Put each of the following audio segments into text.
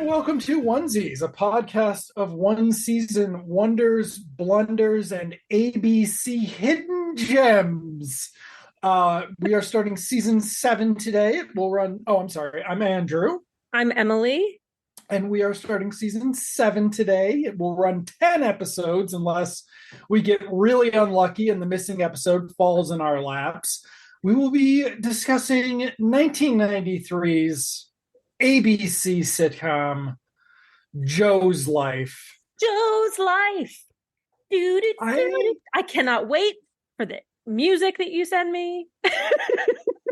Welcome to Onesies, a podcast of one-season wonders, blunders, and ABC hidden gems. We are starting season 7 today. It will run... Oh, I'm sorry. I'm Andrew. I'm Emily. And we are starting season 7 today. It will run 10 episodes unless we get really unlucky and the missing episode falls in our laps. We will be discussing 1993's ABC sitcom Joe's Life. Joe's Life. I cannot wait for the music that you send me.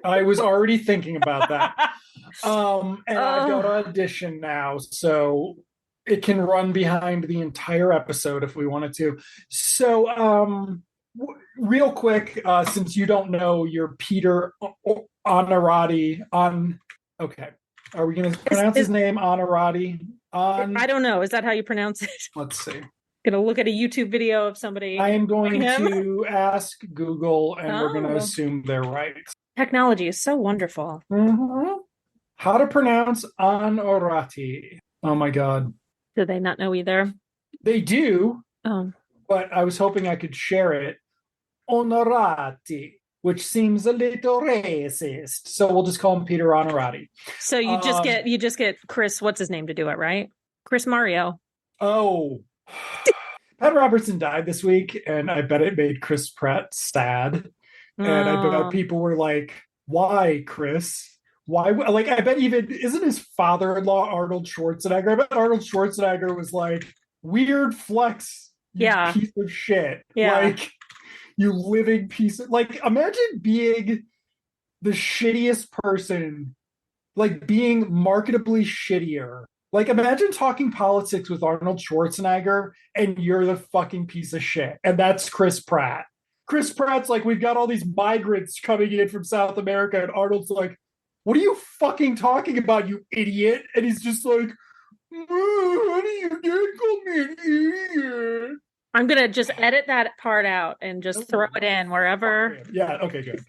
I was already thinking about that. And I've got Audition now, so it can run behind the entire episode if we wanted to. So, real quick, since you don't know your Peter Onorati okay. Are we going to pronounce his name Onorati? I don't know. Is that how you pronounce it? Let's see. Going to look at a YouTube video of somebody. I am going to ask Google, and we're going to assume they're right. Technology is so wonderful. Mm-hmm. How to pronounce Onorati? Oh my God. Do they not know either? They do. Oh. But I was hoping I could share it. Onorati, which seems a little racist. So we'll just call him Peter Onorati. So you just get Chris, what's his name to do it, right? Chris Mario. Oh. Pat Robertson died this week, and I bet it made Chris Pratt sad. And I bet people were like, why, Chris? Why? Like, I bet even, isn't his father-in-law Arnold Schwarzenegger? I bet Arnold Schwarzenegger was like, weird flex, you piece of shit. Yeah. Like, you living piece of, like, imagine being the shittiest person, like being marketably shittier. Like, imagine talking politics with Arnold Schwarzenegger and you're the fucking piece of shit. And that's Chris Pratt. Chris Pratt's like, we've got all these migrants coming in from South America. And Arnold's like, what are you fucking talking about, you idiot? And he's just like, honey, you can't call me an idiot. I'm going to just edit that part out and just throw it in wherever. Yeah, okay, good.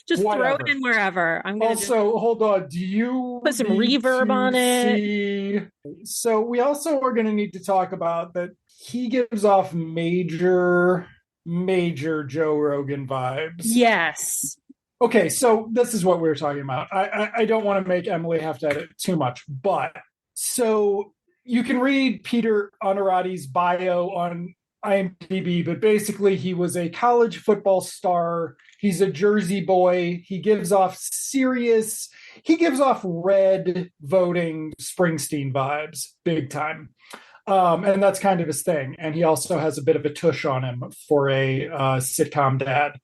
Just throw it in wherever. I'm going to hold on. Do you put some reverb on it? So we also are going to need to talk about that he gives off major Joe Rogan vibes. Yes. Okay, so this is what we were talking about. I don't want to make Emily have to edit too much, but so you can read Peter Onorati's bio on IMDb, but basically he was a college football star. He's a Jersey boy. He gives off red voting Springsteen vibes, big time. And that's kind of his thing. And he also has a bit of a tush on him for a sitcom dad.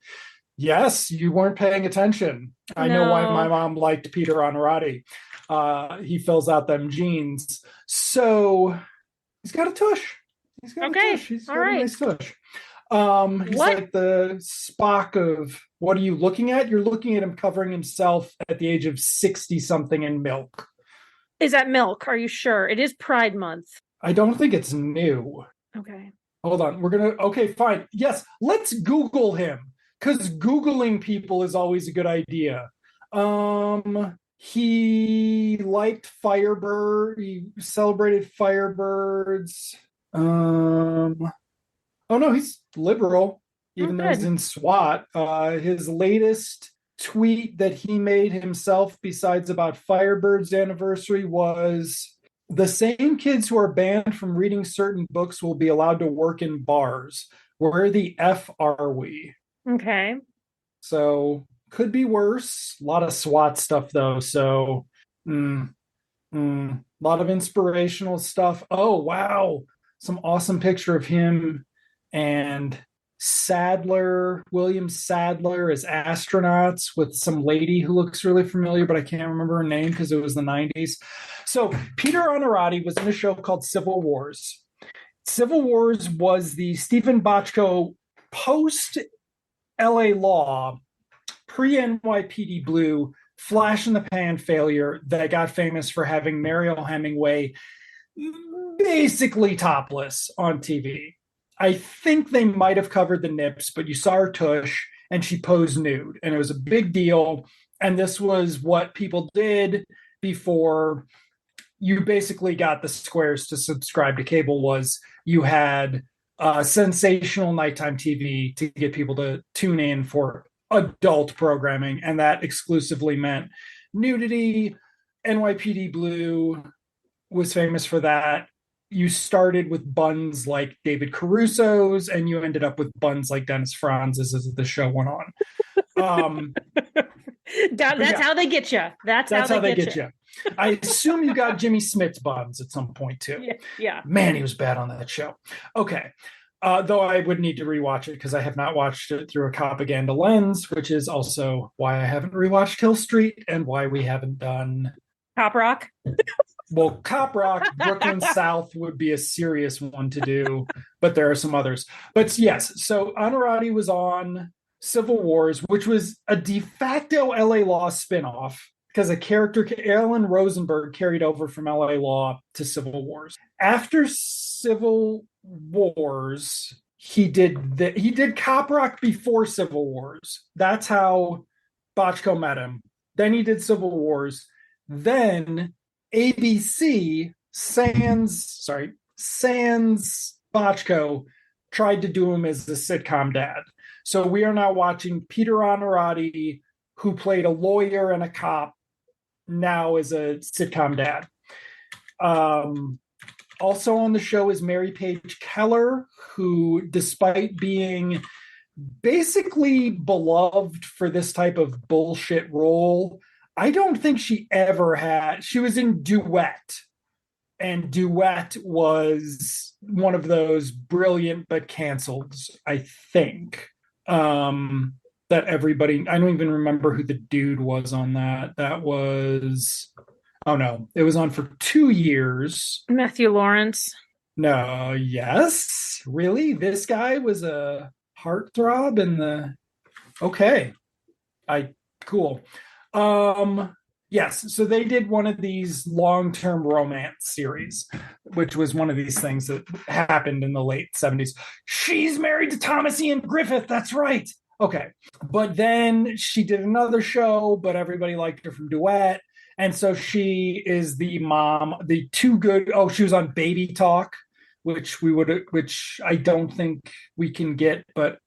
Yes, you weren't paying attention. I know why my mom liked Peter Onorati. He fills out them jeans. So he's got a tush. He's got a tush. He's got a nice tush. He's like the Spock of, what are you looking at? You're looking at him covering himself at the age of 60-something in milk. Is that milk? Are you sure? It is Pride Month. I don't think it's new. Okay. Hold on. Okay, fine. Yes, let's Google him. Because Googling people is always a good idea. He liked Firebird. He celebrated Firebirds. Oh no, he's liberal, even though he's in SWAT. His latest tweet that he made himself, besides about Firebird's anniversary, was the same kids who are banned from reading certain books will be allowed to work in bars. Where the F are we? Okay. So could be worse. A lot of SWAT stuff though. So a lot of inspirational stuff. Oh, wow. Some awesome picture of him and William Sadler as astronauts with some lady who looks really familiar, but I can't remember her name because it was the 90s. So Peter Onorati was in a show called Civil Wars. Civil Wars was the Stephen Bochco post LA Law, pre-NYPD Blue flash in the pan failure that got famous for having Mariel Hemingway basically topless on TV. I think they might have covered the nips, but you saw her tush and she posed nude, and it was a big deal. And this was what people did before you basically got the squares to subscribe to cable. Was you had sensational nighttime TV to get people to tune in for adult programming, and that exclusively meant nudity. NYPD Blue was famous for that. You started with buns like David Caruso's, and you ended up with buns like Dennis Franz's as the show went on. That's how they get you. That's how they get you. I assume you got Jimmy Smith's buns at some point too. Yeah. Man, he was bad on that show. Okay. Though I would need to rewatch it because I have not watched it through a propaganda lens, which is also why I haven't rewatched Hill Street and why we haven't done Cop Rock. Well, Cop Rock, Brooklyn South would be a serious one to do, but there are some others. But yes, so Honorati was on Civil Wars, which was a de facto LA Law spinoff because a character, Alan Rosenberg, carried over from LA Law to Civil Wars. After Civil Wars, he did Cop Rock before Civil Wars. That's how Bochco met him. Then he did Civil Wars. Then ABC sans Bochco tried to do him as the sitcom dad. So we are now watching Peter Honorati, who played a lawyer and a cop, now as a sitcom dad. Also on the show is Mary Page Keller, who, despite being basically beloved for this type of bullshit role, I don't think she ever had. She was in Duet, and Duet was one of those brilliant but canceled, I think. That everybody, I don't even remember who the dude was on that. That was, oh no, it was on for 2 years. Matthew Lawrence. No, yes, really? This guy was a heartthrob in the, okay. Cool. Yes, so they did one of these long-term romance series, which was one of these things that happened in the late 70s. She's married to Thomas Ian Griffith, that's right. Okay, but then she did another show, but everybody liked her from Duet, and so she is the mom, the Too Good, she was on Baby Talk, which I don't think we can get, but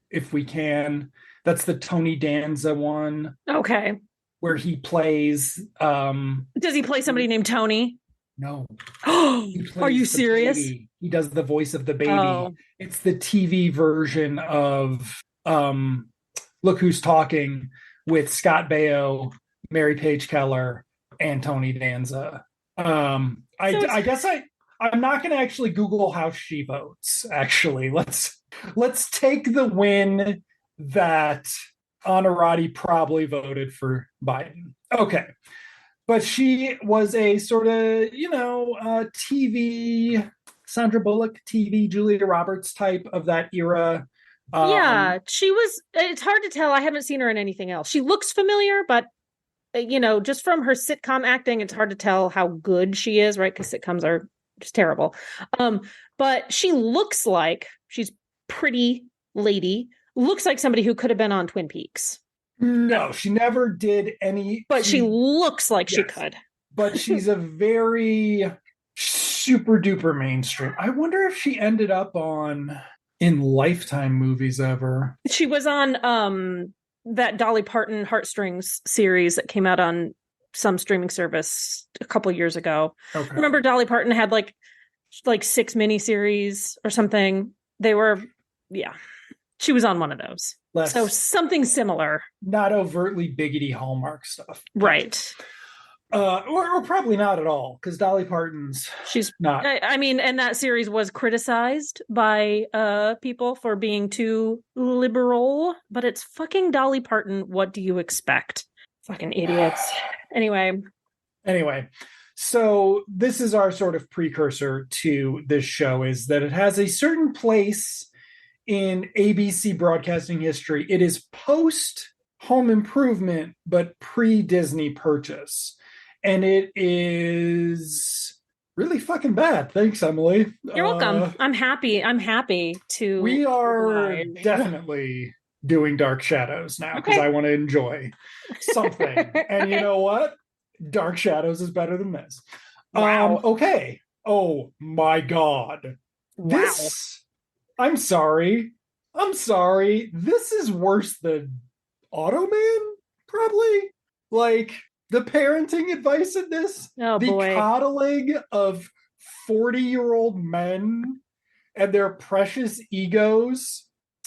if we can, that's the Tony Danza one. Okay. Where he plays does he play somebody named Tony? No. Are you serious? Baby. He does the voice of the baby. It's the TV version of Look Who's Talking with Scott Baio, Mary Page Keller, and Tony Danza. I guess I'm not going to actually Google how she votes. Actually, let's take the win that Honorati probably voted for Biden. Okay. But she was a sort of, TV, Sandra Bullock, TV, Julia Roberts type of that era. Yeah, she was, it's hard to tell. I haven't seen her in anything else. She looks familiar, but, just from her sitcom acting, it's hard to tell how good she is, right? Because sitcoms are just terrible. But she looks like she's pretty lady. Looks like somebody who could have been on Twin Peaks. No, she never did any. But she looks like she could. But she's a very super duper mainstream. I wonder if she ended up in Lifetime movies ever. She was on that Dolly Parton Heartstrings series that came out on some streaming service a couple years ago. Okay. Remember Dolly Parton had like 6 miniseries or something. They were, she was on one of those. So something similar. Not overtly biggity Hallmark stuff. Right. Or probably not at all, because Dolly Parton's she's not. I mean, and that series was criticized by people for being too liberal, but it's fucking Dolly Parton. What do you expect? Fucking idiots. Anyway, so this is our sort of precursor to this show, is that it has a certain place in ABC broadcasting history. It is post Home Improvement, but pre-Disney purchase. And it is really fucking bad. Thanks, Emily. You're welcome. I'm happy. I'm happy to We are oblige. definitely doing Dark Shadows now because Okay. I want to enjoy something. And you Okay. know what? Dark Shadows is better than this. Wow. Okay. Oh my God. Wow. This, I'm sorry. I'm sorry. This is worse than Automan, probably. Like the parenting advice in this, Oh the boy. coddling of 40-year-old men and their precious egos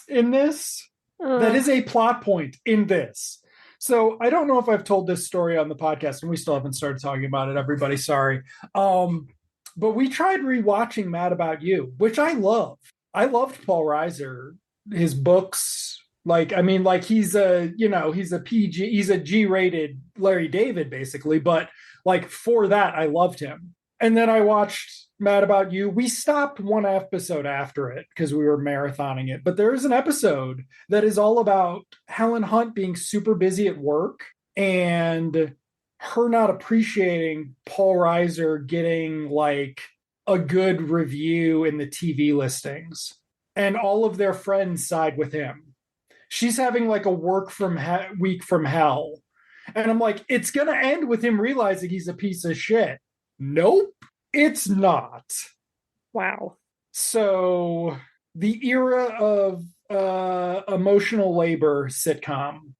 in this. That Ugh. is a plot point in this. So I don't know if I've told this story on the podcast, and we still haven't started talking about it. Everybody, sorry. But we tried rewatching Mad About You, which I love. I loved Paul Reiser, his books. Like, I mean, like he's a, he's a PG, he's a G-rated Larry David, basically. But like for that, I loved him. And then I watched Mad About You. We stopped one episode after it because we were marathoning it. But there is an episode that is all about Helen Hunt being super busy at work and her not appreciating Paul Reiser getting like a good review in the TV listings. And all of their friends side with him. She's having like a week from hell. And I'm like, it's going to end with him realizing he's a piece of shit. Nope, it's not. Wow. So the era of emotional labor sitcom.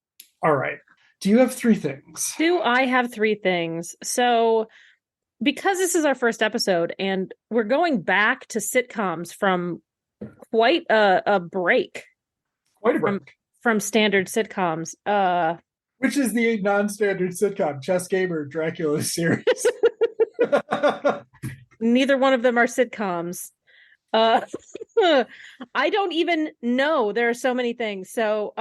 All right. Do you have three things? Do I have three things? So, because this is our first episode and we're going back to sitcoms from quite a break Quite a break. from standard sitcoms. Which is the non-standard sitcom, Chess Gamer Dracula series. Neither one of them are sitcoms. I don't even know. There are so many things. So,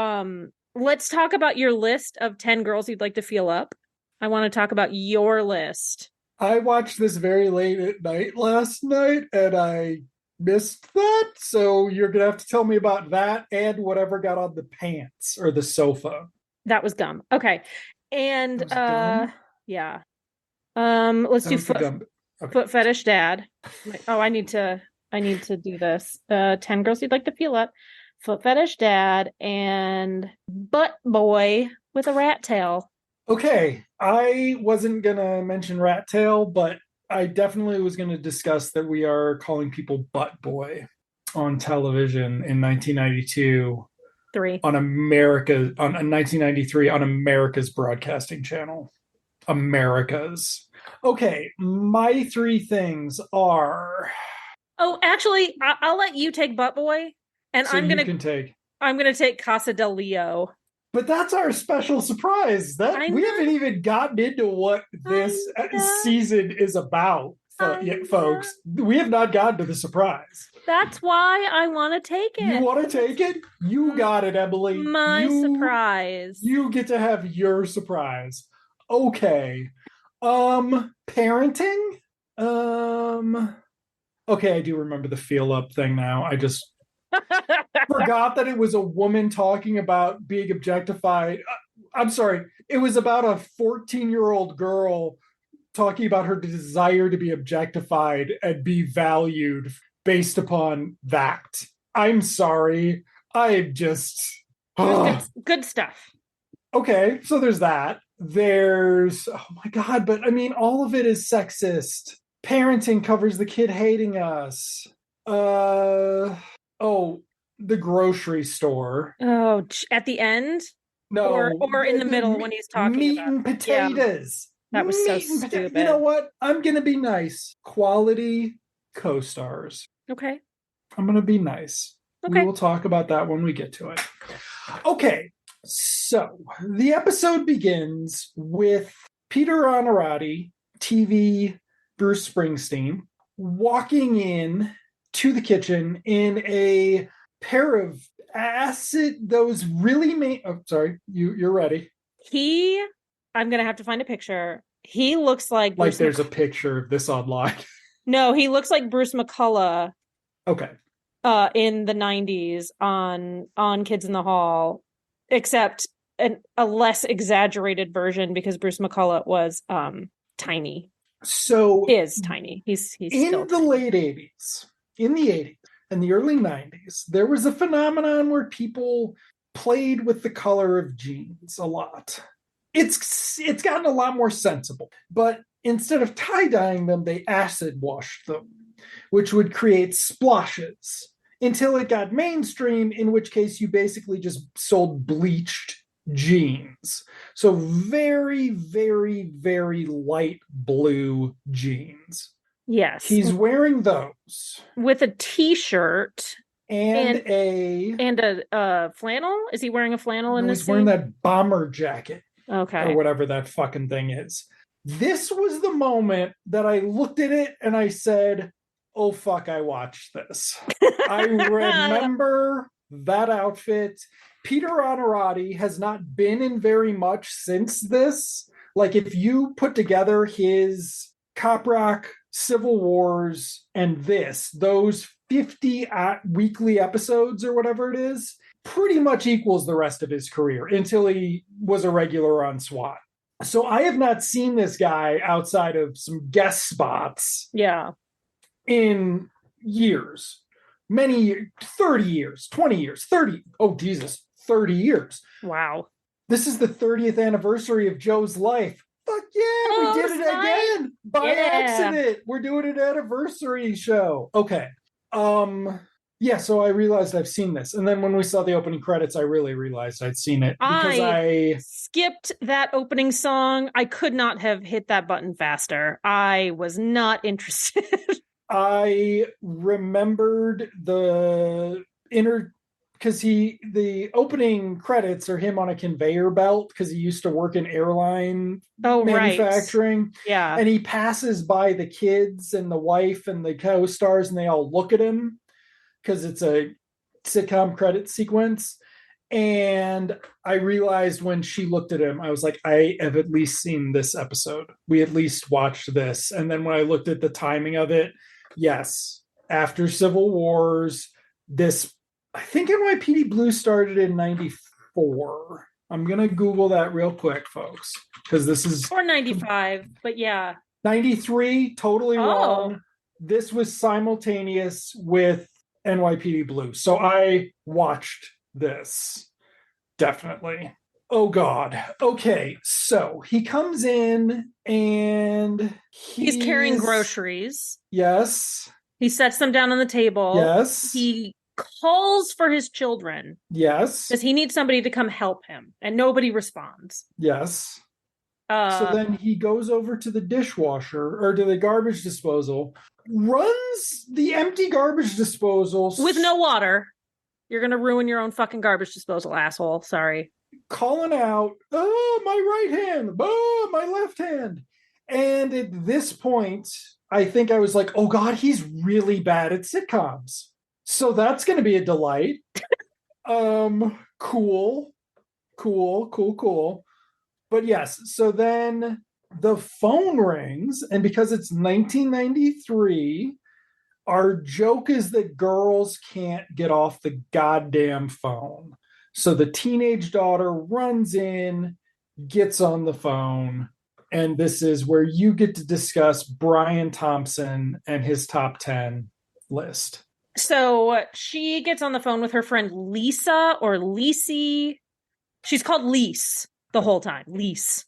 let's talk about your list of 10 girls you'd like to feel up. I want to talk about your list. I watched this very late at night last night and I missed that. So you're going to have to tell me about that and whatever got on the pants or the sofa. That was gum. Okay. And gum? yeah. Let's do foot fetish dad. Oh, I need to do this. 10 girls you'd like to feel up. Foot fetish dad and butt boy with a rat tail. Okay. I wasn't going to mention rat tail, but I definitely was going to discuss that we are calling people butt boy on television in 1992. On 1993 on America's broadcasting channel. America's. Okay, my three things are. Oh, actually, I'll let you take butt boy, and so I'm gonna take Casa del Leo. But that's our special surprise. That we haven't even gotten into what this season is about, folks. We have not gotten to the surprise. That's why I want to take it. You want to take it? You got it, Emily. My surprise. You get to have your surprise. Okay. Parenting? Okay, I do remember the feel up thing now. I just forgot that it was a woman talking about being objectified. I'm sorry. It was about a 14-year-old girl talking about her desire to be objectified and be valued based upon that. I'm sorry. I'm just good stuff. Okay, so there's that. There's oh my god, but I mean all of it is sexist. Parenting covers the kid hating us. The grocery store. Oh, at the end? No, or in the middle when he's talking meat about and potatoes. Yeah. That was so stupid. You know what? I'm gonna be nice. Quality co-stars. Okay. I'm gonna be nice. Okay. We will talk about that when we get to it. Okay, so the episode begins with Peter Honorati, TV Bruce Springsteen, walking in to the kitchen in a pair of you're ready. I'm gonna have to find a picture. He looks like Bruce there's a picture of this online. No, he looks like Bruce McCullough. Okay. In the 90s on Kids in the Hall, except a less exaggerated version because Bruce McCullough was tiny. So Is tiny. He's in still the tiny. late 80s, in the 80s and the early 90s, there was a phenomenon where people played with the color of jeans a lot. It's gotten a lot more sensible, but instead of tie-dyeing them, they acid washed them, which would create splotches until it got mainstream, in which case you basically just sold bleached jeans. So very, very, very light blue jeans. Yes. He's wearing those. With a t-shirt And a flannel? Is he wearing a flannel in this he's scene? wearing that bomber jacket. Okay. Or whatever that fucking thing is. This was the moment that I looked at it and I said, oh, fuck, I watched this. I remember that outfit. Peter Onorati has not been in very much since this. Like, if you put together his Cop Rock, Civil Wars, and those 50 weekly episodes or whatever it is, pretty much equals the rest of his career until he was a regular on SWAT. So I have not seen this guy outside of some guest spots. Yeah. In years. Many 30 years, 20 years, 30. Oh, Jesus, 30 years. Wow. This is the 30th anniversary of Joe's life. Fuck yeah, we did it again by accident. We're doing an anniversary show. Okay. Yeah, so I realized I've seen this. And then when we saw the opening credits, I really realized I'd seen it because I skipped that opening song. I could not have hit that button faster. I was not interested. I remembered the because the opening credits are him on a conveyor belt because he used to work in airline manufacturing. Right. Yeah. And he passes by the kids and the wife and the co-stars and they all look at him because it's a sitcom credit sequence. And I realized when she looked at him, I was like, I have at least seen this episode. We at least watched this. And then when I looked at the timing of it, yes, after Civil Wars, this, I think NYPD Blue started in 94. I'm going to Google that real quick, folks, because this is... Or 95, but yeah. 93, totally wrong. This was simultaneous with NYPD Blue. So I watched this. Definitely. Oh, God. Okay, so he comes in and he's carrying groceries. Yes. He sets them down on the table. Yes. He calls for his children. Yes. Because he needs somebody to come help him, and nobody responds. Yes. So then he goes over to the dishwasher or to the garbage disposal, runs the empty garbage disposal with no water. You're going to ruin your own fucking garbage disposal, asshole. Sorry. Calling out, oh, my right hand, oh, my left hand. And at this point, I think I was like, oh, God, he's really bad at sitcoms. So that's going to be a delight. Cool. But yes, so then the phone rings, and because it's 1993, our joke is that girls can't get off the goddamn phone. So the teenage daughter runs in, gets on the phone, and this is where you get to discuss Brian Thompson and his top 10 list. So she gets on the phone with her friend Lisa or Lisi. She's called Lise the whole time. Lise.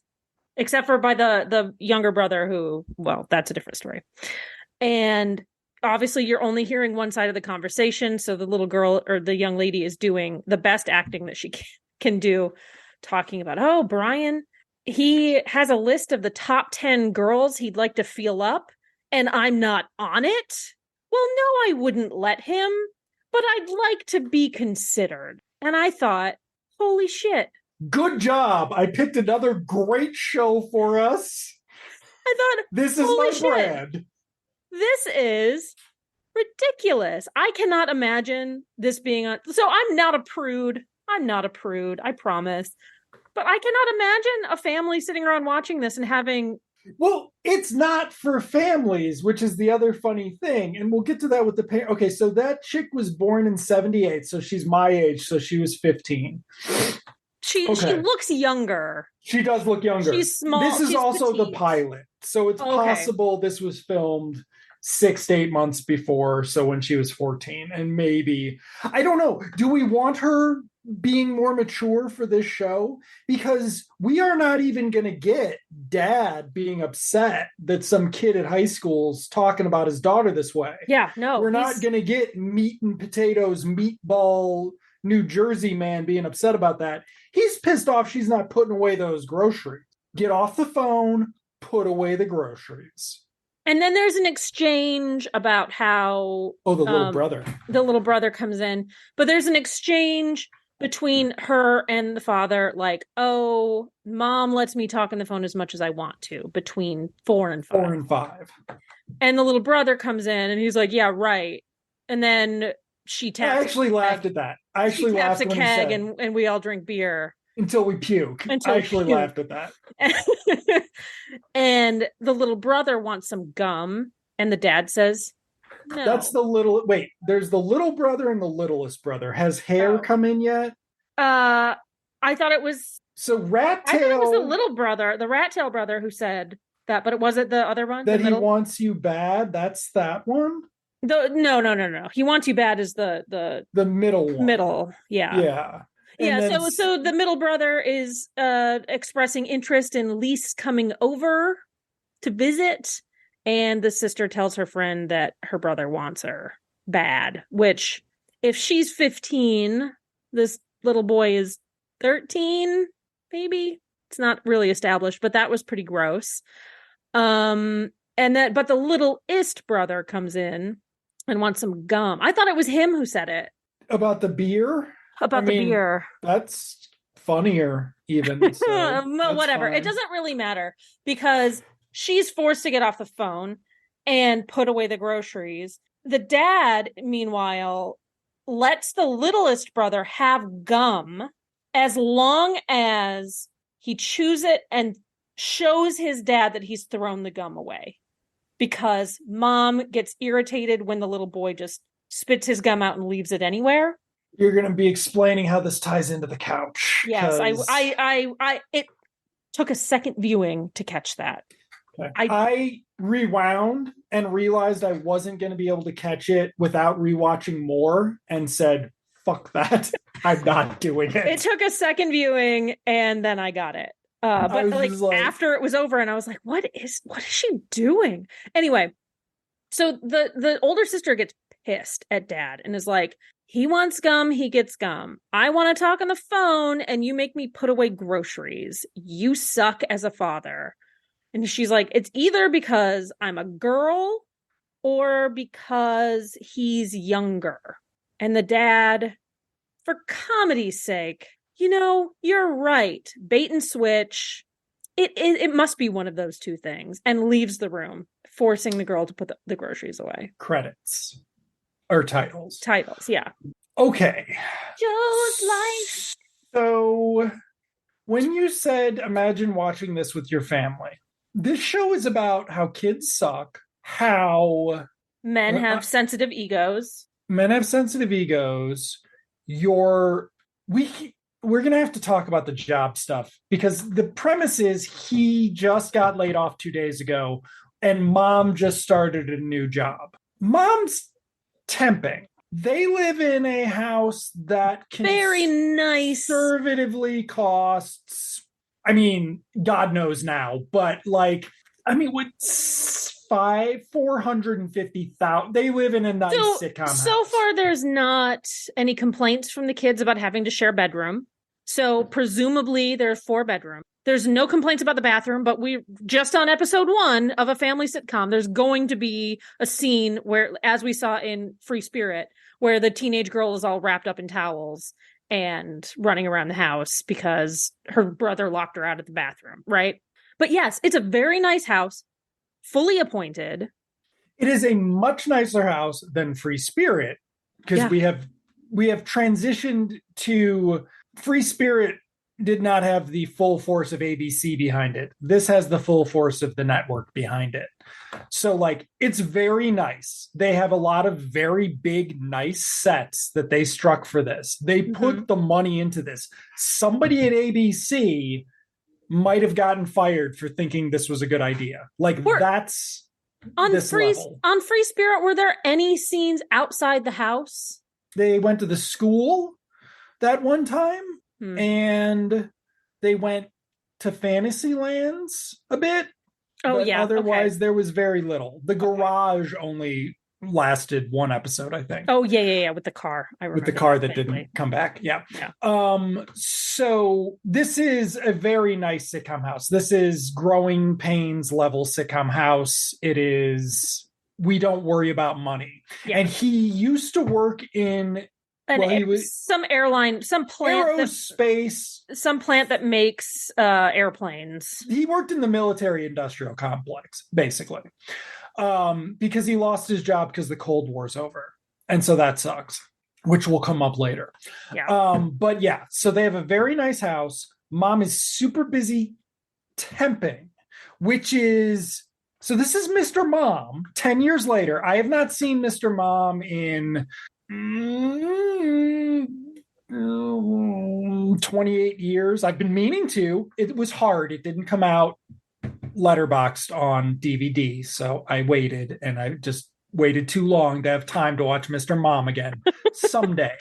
Except for by the younger brother who, well, that's a different story. And obviously you're only hearing one side of the conversation. So the little girl or the young lady is doing the best acting that she can do, talking about, oh, Brian, he has a list of the top 10 girls he'd like to feel up, and I'm not on it. Well, no, I wouldn't let him, but I'd like to be considered. And I thought, holy shit. Good job. I picked another great show for us. I thought, this is my brand. This is ridiculous. I cannot imagine this being on. So I'm not a prude. I promise. But I cannot imagine a family sitting around watching this and having. Well, it's not for families, which is the other funny thing. And we'll get to that with the parent. Okay, so that chick was born in 78. So she's my age. So she was 15. She Okay. looks younger. She does look younger. She's small. This is She's also the petite. pilot. So it's Okay. possible this was filmed 6 to 8 months before. So when she was 14, and maybe, I don't know. Do we want her being more mature for this show? Because we are not even going to get dad being upset that some kid at high school's talking about his daughter this way. Yeah, no. We're not going to get meat and potatoes, meatball New Jersey man being upset about that. He's pissed off she's not putting away those groceries. Get off the phone, put away the groceries. And then there's an exchange about how the little brother. The little brother comes in, but there's an exchange between her and the father, like, oh, mom lets me talk on the phone as much as I want to, between 4 and 5. 4 and 5. And the little brother comes in and he's like, yeah, right. And then she taps. I actually laughed at that. I actually laughed a when keg he said, and we all drink beer. Until we puke. I actually laughed at that. And the little brother wants some gum, and the dad says, no. That's the little. Wait, there's the little brother and the littlest brother. Has hair come in yet? I thought it was. So Rat Tail. I thought it was the little brother, the Rat Tail brother, who said that, but it wasn't the other one. That he wants you bad. That's that one. No. He wants you bad is the middle one. Middle, yeah. Yeah. So the middle brother is expressing interest in Lise coming over to visit, and the sister tells her friend that her brother wants her bad, which if she's 15, this little boy is 13, maybe. It's not really established, but that was pretty gross. But the littlest brother comes in and wants some gum. I thought it was him who said it. About the beer? Beer. That's funnier, even. So whatever. Fine. It doesn't really matter because she's forced to get off the phone and put away the groceries. The dad, meanwhile, lets the littlest brother have gum as long as he chews it and shows his dad that he's thrown the gum away. Because mom gets irritated when the little boy just spits his gum out and leaves it anywhere. You're going to be explaining how this ties into the couch. Yes, I it took a second viewing to catch that. Okay. I rewound and realized I wasn't going to be able to catch it without rewatching more and said, fuck that. I'm not doing it. It took a second viewing and then I got it. But like after it was over and I was like, what is she doing? Anyway, so the older sister gets pissed at dad and is like, he wants gum, he gets gum. I want to talk on the phone and you make me put away groceries. You suck as a father. And she's like, it's either because I'm a girl or because he's younger. And the dad, for comedy's sake, you're right. Bait and switch. It must be one of those two things. And leaves the room, forcing the girl to put the groceries away. Credits. Or titles. Titles, yeah. Okay. Joe's life. So, when you said, imagine watching this with your family, this show is about how kids suck, how men have sensitive egos. Men have sensitive egos. We're going to have to talk about the job stuff because the premise is he just got laid off 2 days ago and mom just started a new job. Mom's temping. They live in a house that very nice conservatively costs, God knows now, but with $450,000, they live in a nice sitcom house. So far, there's not any complaints from the kids about having to share a bedroom. So presumably there's 4 bedrooms. There's no complaints about the bathroom, but we just on episode 1 of a family sitcom, there's going to be a scene where, as we saw in Free Spirit, where the teenage girl is all wrapped up in towels and running around the house because her brother locked her out of the bathroom, right? But yes, it's a very nice house, fully appointed. It is a much nicer house than Free Spirit because we have transitioned to Free Spirit did not have the full force of ABC behind it. This has the full force of the network behind it. So, like, it's very nice. They have a lot of very big, nice sets that they struck for this. They put the money into this. Somebody at ABC might have gotten fired for thinking this was a good idea. Like, that's on this level. On Free Spirit, were there any scenes outside the house? They went to the school that one time. And they went to fantasy lands a bit. Oh, yeah. Otherwise, there was very little. The garage only lasted one episode, I think. Oh, yeah. With the car. I remember. With the car that didn't come back. Yeah. So this is a very nice sitcom house. This is Growing Pains level sitcom house. It is, we don't worry about money. Yeah. And he used to work in some airline, some plant, aerospace, some plant that makes airplanes. He worked in the military industrial complex, basically, because he lost his job because the Cold War's over, and so that sucks, which will come up later. Yeah. But yeah, so they have a very nice house. Mom is super busy temping, which is so. This is Mr. Mom. 10 years later, I have not seen Mr. Mom in 28 years. I've been meaning to. It was hard. It didn't come out letterboxed on DVD, so I waited, and I just waited too long to have time to watch Mr. Mom again. Someday,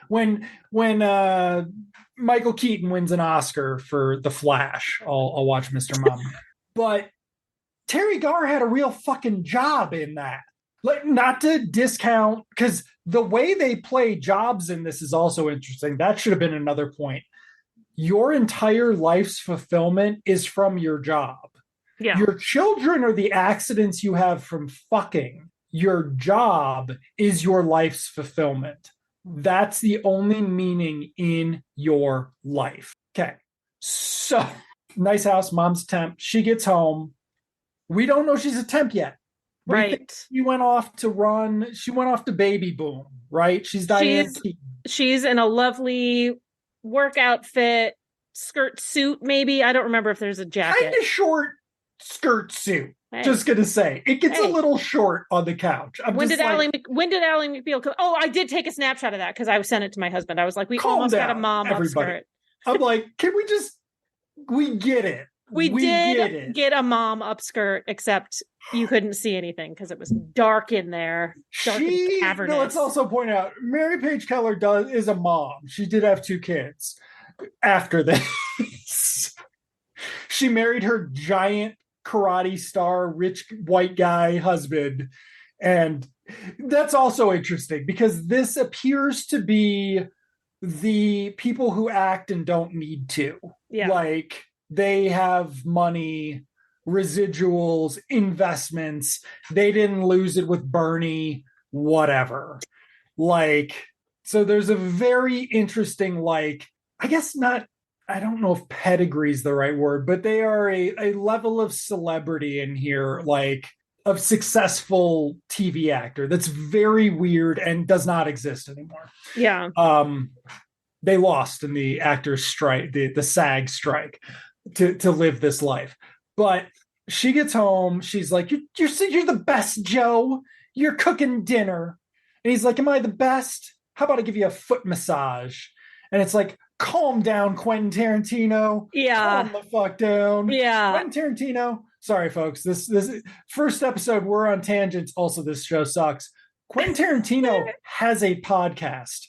when Michael Keaton wins an Oscar for The Flash, I'll watch Mr. Mom. But Terry Garr had a real fucking job in that. Like, not to discount, because the way they play jobs in this is also interesting. That should have been another point. Your entire life's fulfillment is from your job. Yeah. Your children are the accidents you have from fucking. Your job is your life's fulfillment. That's the only meaning in your life. Okay. So, nice house, mom's temp. She gets home. We don't know she's a temp yet. Right. She went off to baby boom, right? She's Diane Keaton. She's in a lovely work outfit, skirt suit, maybe. I don't remember if there's a jacket. Kind of short skirt suit. Hey. Just gonna say. It gets a little short on the couch. When did Ally McBeal come? Oh, I did take a snapshot of that because I sent it to my husband. I was like, we almost got a mom upskirt. I'm like, we get it. We did get a mom upskirt, except you couldn't see anything because it was dark in there. Dark and cavernous. Let's also point out, Mary Page Keller is a mom. She did have 2 kids after this. She married her giant karate star, rich white guy husband. And that's also interesting because this appears to be the people who act and don't need to. Yeah. Like, they have money, residuals, investments. They didn't lose it with Bernie, whatever. Like, so there's a very interesting, like, I guess not, I don't know if pedigree is the right word, but they are a level of celebrity in here, like, of successful TV actor that's very weird and does not exist anymore. Yeah. They lost in the actors strike, the SAG strike, to live this life. But she gets home, she's like, you're the best, Joe. You're cooking dinner. And he's like, am I the best? How about I give you a foot massage? And it's like, calm down, Quentin Tarantino. Yeah. Calm the fuck down. Yeah. Quentin Tarantino. Sorry, folks. This first episode, we're on tangents. Also, this show sucks. Quentin Tarantino has a podcast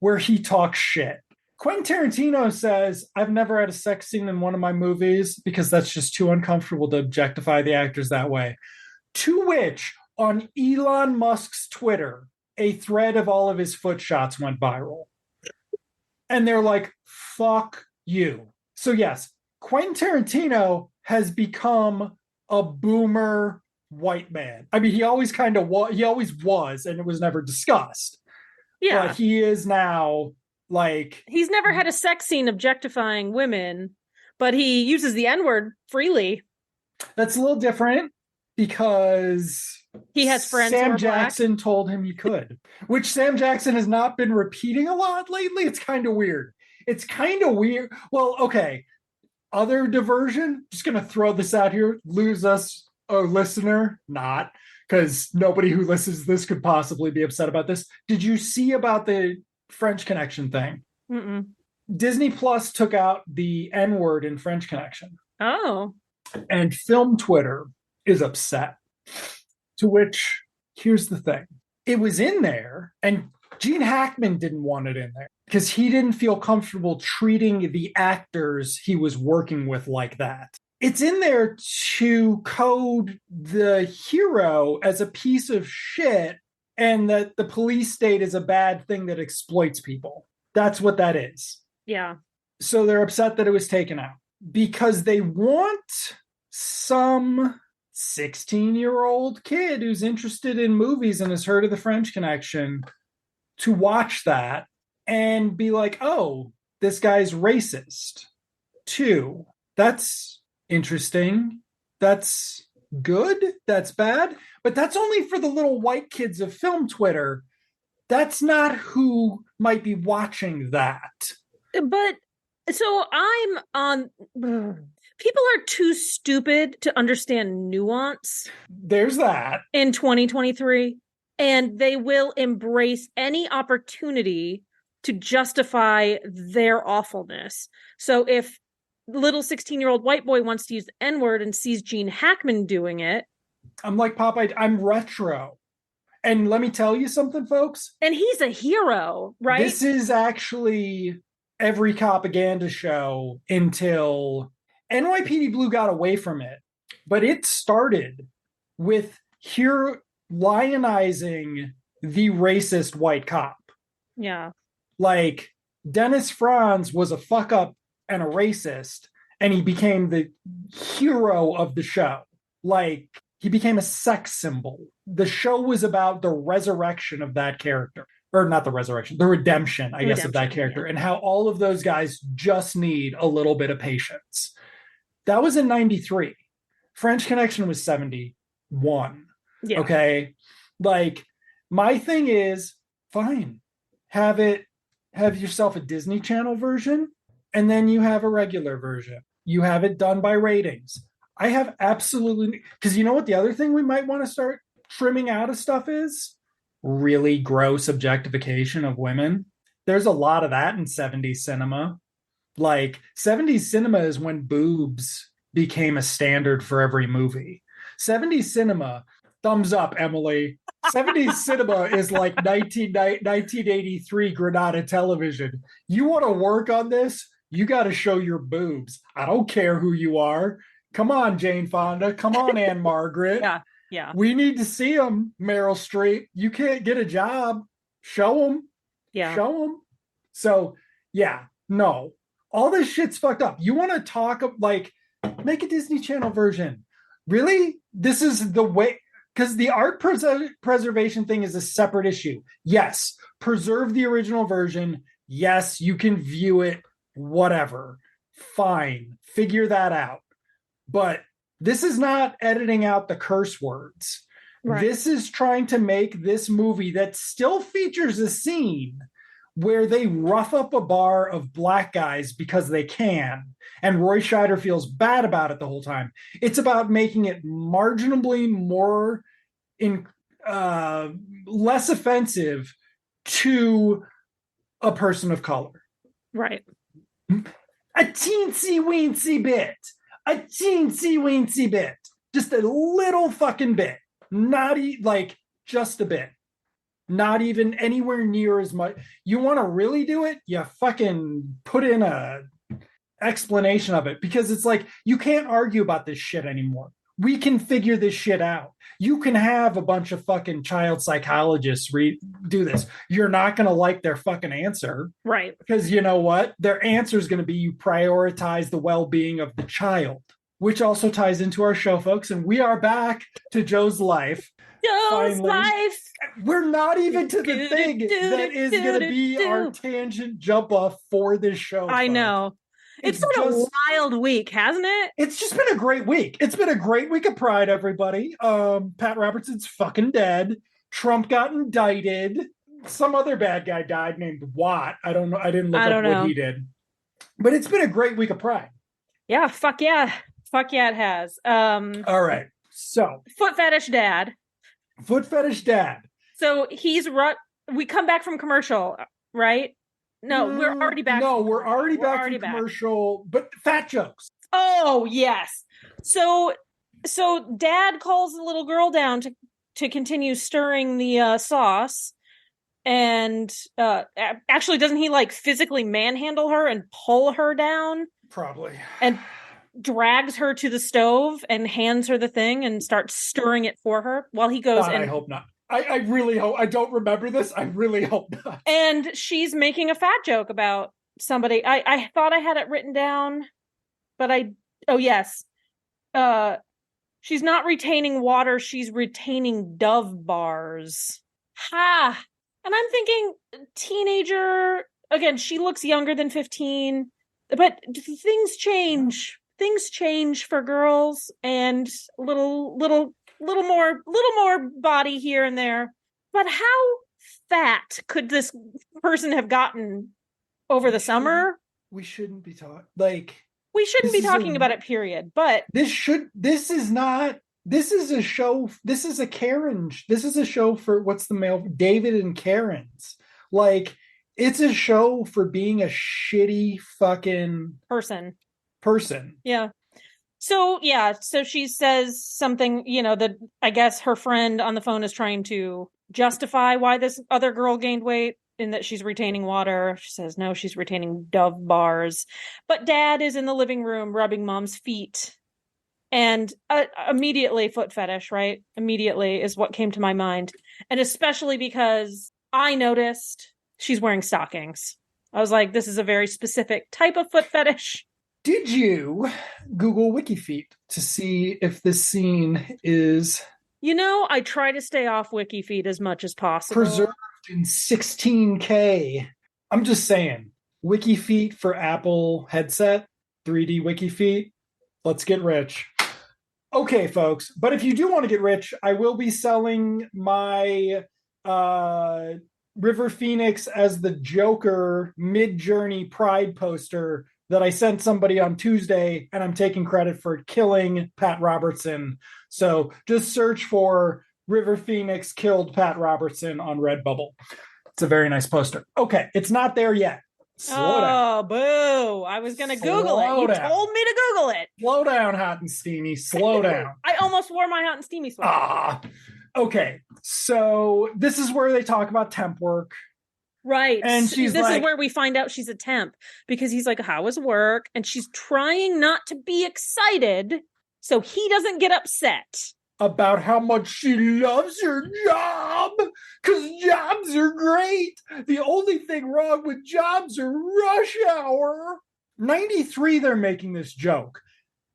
where he talks shit. Quentin Tarantino says, I've never had a sex scene in one of my movies because that's just too uncomfortable to objectify the actors that way. To which, on Elon Musk's Twitter, a thread of all of his foot shots went viral. And they're like, fuck you. So yes, Quentin Tarantino has become a boomer white man. I mean, he always was, and it was never discussed. Yeah. But he is now, like... He's never had a sex scene objectifying women, but he uses the N-word freely. That's a little different because... He has friends Sam Jackson told him he could, which Sam Jackson has not been repeating a lot lately. It's kind of weird. It's kind of weird. Well, okay. Other diversion, just going to throw this out here, lose us a listener, not because nobody who listens to this could possibly be upset about this. Did you see about the French Connection thing? Mm-mm. Disney Plus took out the N word in French Connection. Oh. And film Twitter is upset. To which, here's the thing. It was in there, and Gene Hackman didn't want it in there because he didn't feel comfortable treating the actors he was working with like that. It's in there to code the hero as a piece of shit and that the police state is a bad thing that exploits people. That's what that is. Yeah. So they're upset that it was taken out because they want some 16-year-old kid who's interested in movies and has heard of the French Connection to watch that and be like, oh, this guy's racist too. That's interesting. That's good. That's bad. But that's only for the little white kids of film Twitter. That's not who might be watching that. But so I'm on. People are too stupid to understand nuance. There's that. In 2023. And they will embrace any opportunity to justify their awfulness. So if little 16-year-old white boy wants to use the N-word and sees Gene Hackman doing it. I'm like, Popeye, I'm retro. And let me tell you something, folks. And he's a hero, right? This is actually every propaganda show until NYPD Blue got away from it. But it started with here lionizing the racist white cop. Yeah. Like, Dennis Franz was a fuck up and a racist, and he became the hero of the show. Like, he became a sex symbol. The show was about the resurrection of that character. Or not the resurrection, the redemption, I guess, of that character. Yeah. And how all of those guys just need a little bit of patience. That was in 93. French Connection was 71. Yeah. Okay. Like, my thing is, fine. Have yourself a Disney Channel version, and then you have a regular version. You have it done by ratings. I have absolutely, because you know what the other thing we might want to start trimming out of stuff is? Really gross objectification of women. There's a lot of that in 70s cinema. Like, 70s cinema is when boobs became a standard for every movie. 70s cinema, thumbs up, Emily. 70s cinema is like 1983 Granada television. You want to work on this? You got to show your boobs. I don't care who you are. Come on, Jane Fonda. Come on, Anne Margaret. Yeah. We need to see them, Meryl Streep. You can't get a job. Show them. Yeah. Show them. So, yeah, no. All this shit's fucked up. You want to talk, like, make a Disney Channel version. Really? This is the way, because the art preservation thing is a separate issue. Yes, preserve the original version. Yes, you can view it, whatever. Fine. Figure that out. But this is not editing out the curse words. Right. This is trying to make this movie that still features a scene where they rough up a bar of black guys because they can, and Roy Scheider feels bad about it the whole time. It's about making it marginally more less offensive to a person of color. Right. A teensy weensy bit. A teensy weensy bit. Just a little fucking bit. Not like just a bit. Not even anywhere near as much. You want to really do it? You fucking put in a explanation of it, because it's like, you can't argue about this shit anymore. We can figure this shit out. You can have a bunch of fucking child psychologists do this. You're not going to like their fucking answer. Right. Because you know what? Their answer is going to be you prioritize the well-being of the child, which also ties into our show, folks. And we are back to Joe's life. Joe's life. We're not even to the thing that is going to be our tangent jump off for this show. I know. It's been a wild week, hasn't it? It's just been a great week. It's been a great week of Pride, everybody. Pat Robertson's fucking dead. Trump got indicted. Some other bad guy died named Watt. I don't know. I didn't look up what he did. But it's been a great week of Pride. Yeah, fuck yeah. Fuck yeah, it has. All right. So, Foot fetish dad. foot fetish dad. So we come back from commercial, right? No, we're already back. No, we're already back from commercial, but fat jokes. Oh, yes. So dad calls the little girl down to continue stirring the sauce. And actually, doesn't he like physically manhandle her and pull her down? Probably. And drags her to the stove and hands her the thing and starts stirring it for her while he goes. God, I hope not. I really hope. I don't remember this. I really hope not. And she's making a fat joke about somebody. I thought I had it written down, but oh yes. She's not retaining water, she's retaining Dove bars. Ha! And I'm thinking, teenager, again, she looks younger than 15, but things change. Things change for girls, and little more body here and there. But how fat could this person have gotten over the summer? We shouldn't be talking we shouldn't be talking about it, period. But this is a show. This is a Karen. This is a show for what's the male David and Karen's. Like, it's a show for being a shitty fucking person. Yeah. So she says something, that I guess her friend on the phone is trying to justify why this other girl gained weight in that she's retaining water. She says, no, she's retaining Dove bars. But dad is in the living room rubbing mom's feet. And immediately foot fetish, right? Immediately is what came to my mind. And especially because I noticed she's wearing stockings. I was like, this is a very specific type of foot fetish. Did you Google WikiFeet to see if this scene is... I try to stay off WikiFeet as much as possible. Preserved in 16K. I'm just saying, WikiFeet for Apple headset, 3D WikiFeet. Let's get rich. Okay, folks. But if you do want to get rich, I will be selling my River Phoenix as the Joker Mid-Journey Pride poster that I sent somebody on Tuesday, and I'm taking credit for killing Pat Robertson. So just search for River Phoenix killed Pat Robertson on Redbubble. It's a very nice poster. Okay, it's not there yet. Slow down. Oh, boo. I was going to Google it. You told me to Google it. Slow down, hot and steamy. Slow down. I almost wore my hot and steamy sweater. Okay. So this is where they talk about temp work. Right. And this is where we find out she's a temp, because he's like, how was work? And she's trying not to be excited so he doesn't get upset about how much she loves her job, because jobs are great. The only thing wrong with jobs are rush hour. 93, they're making this joke.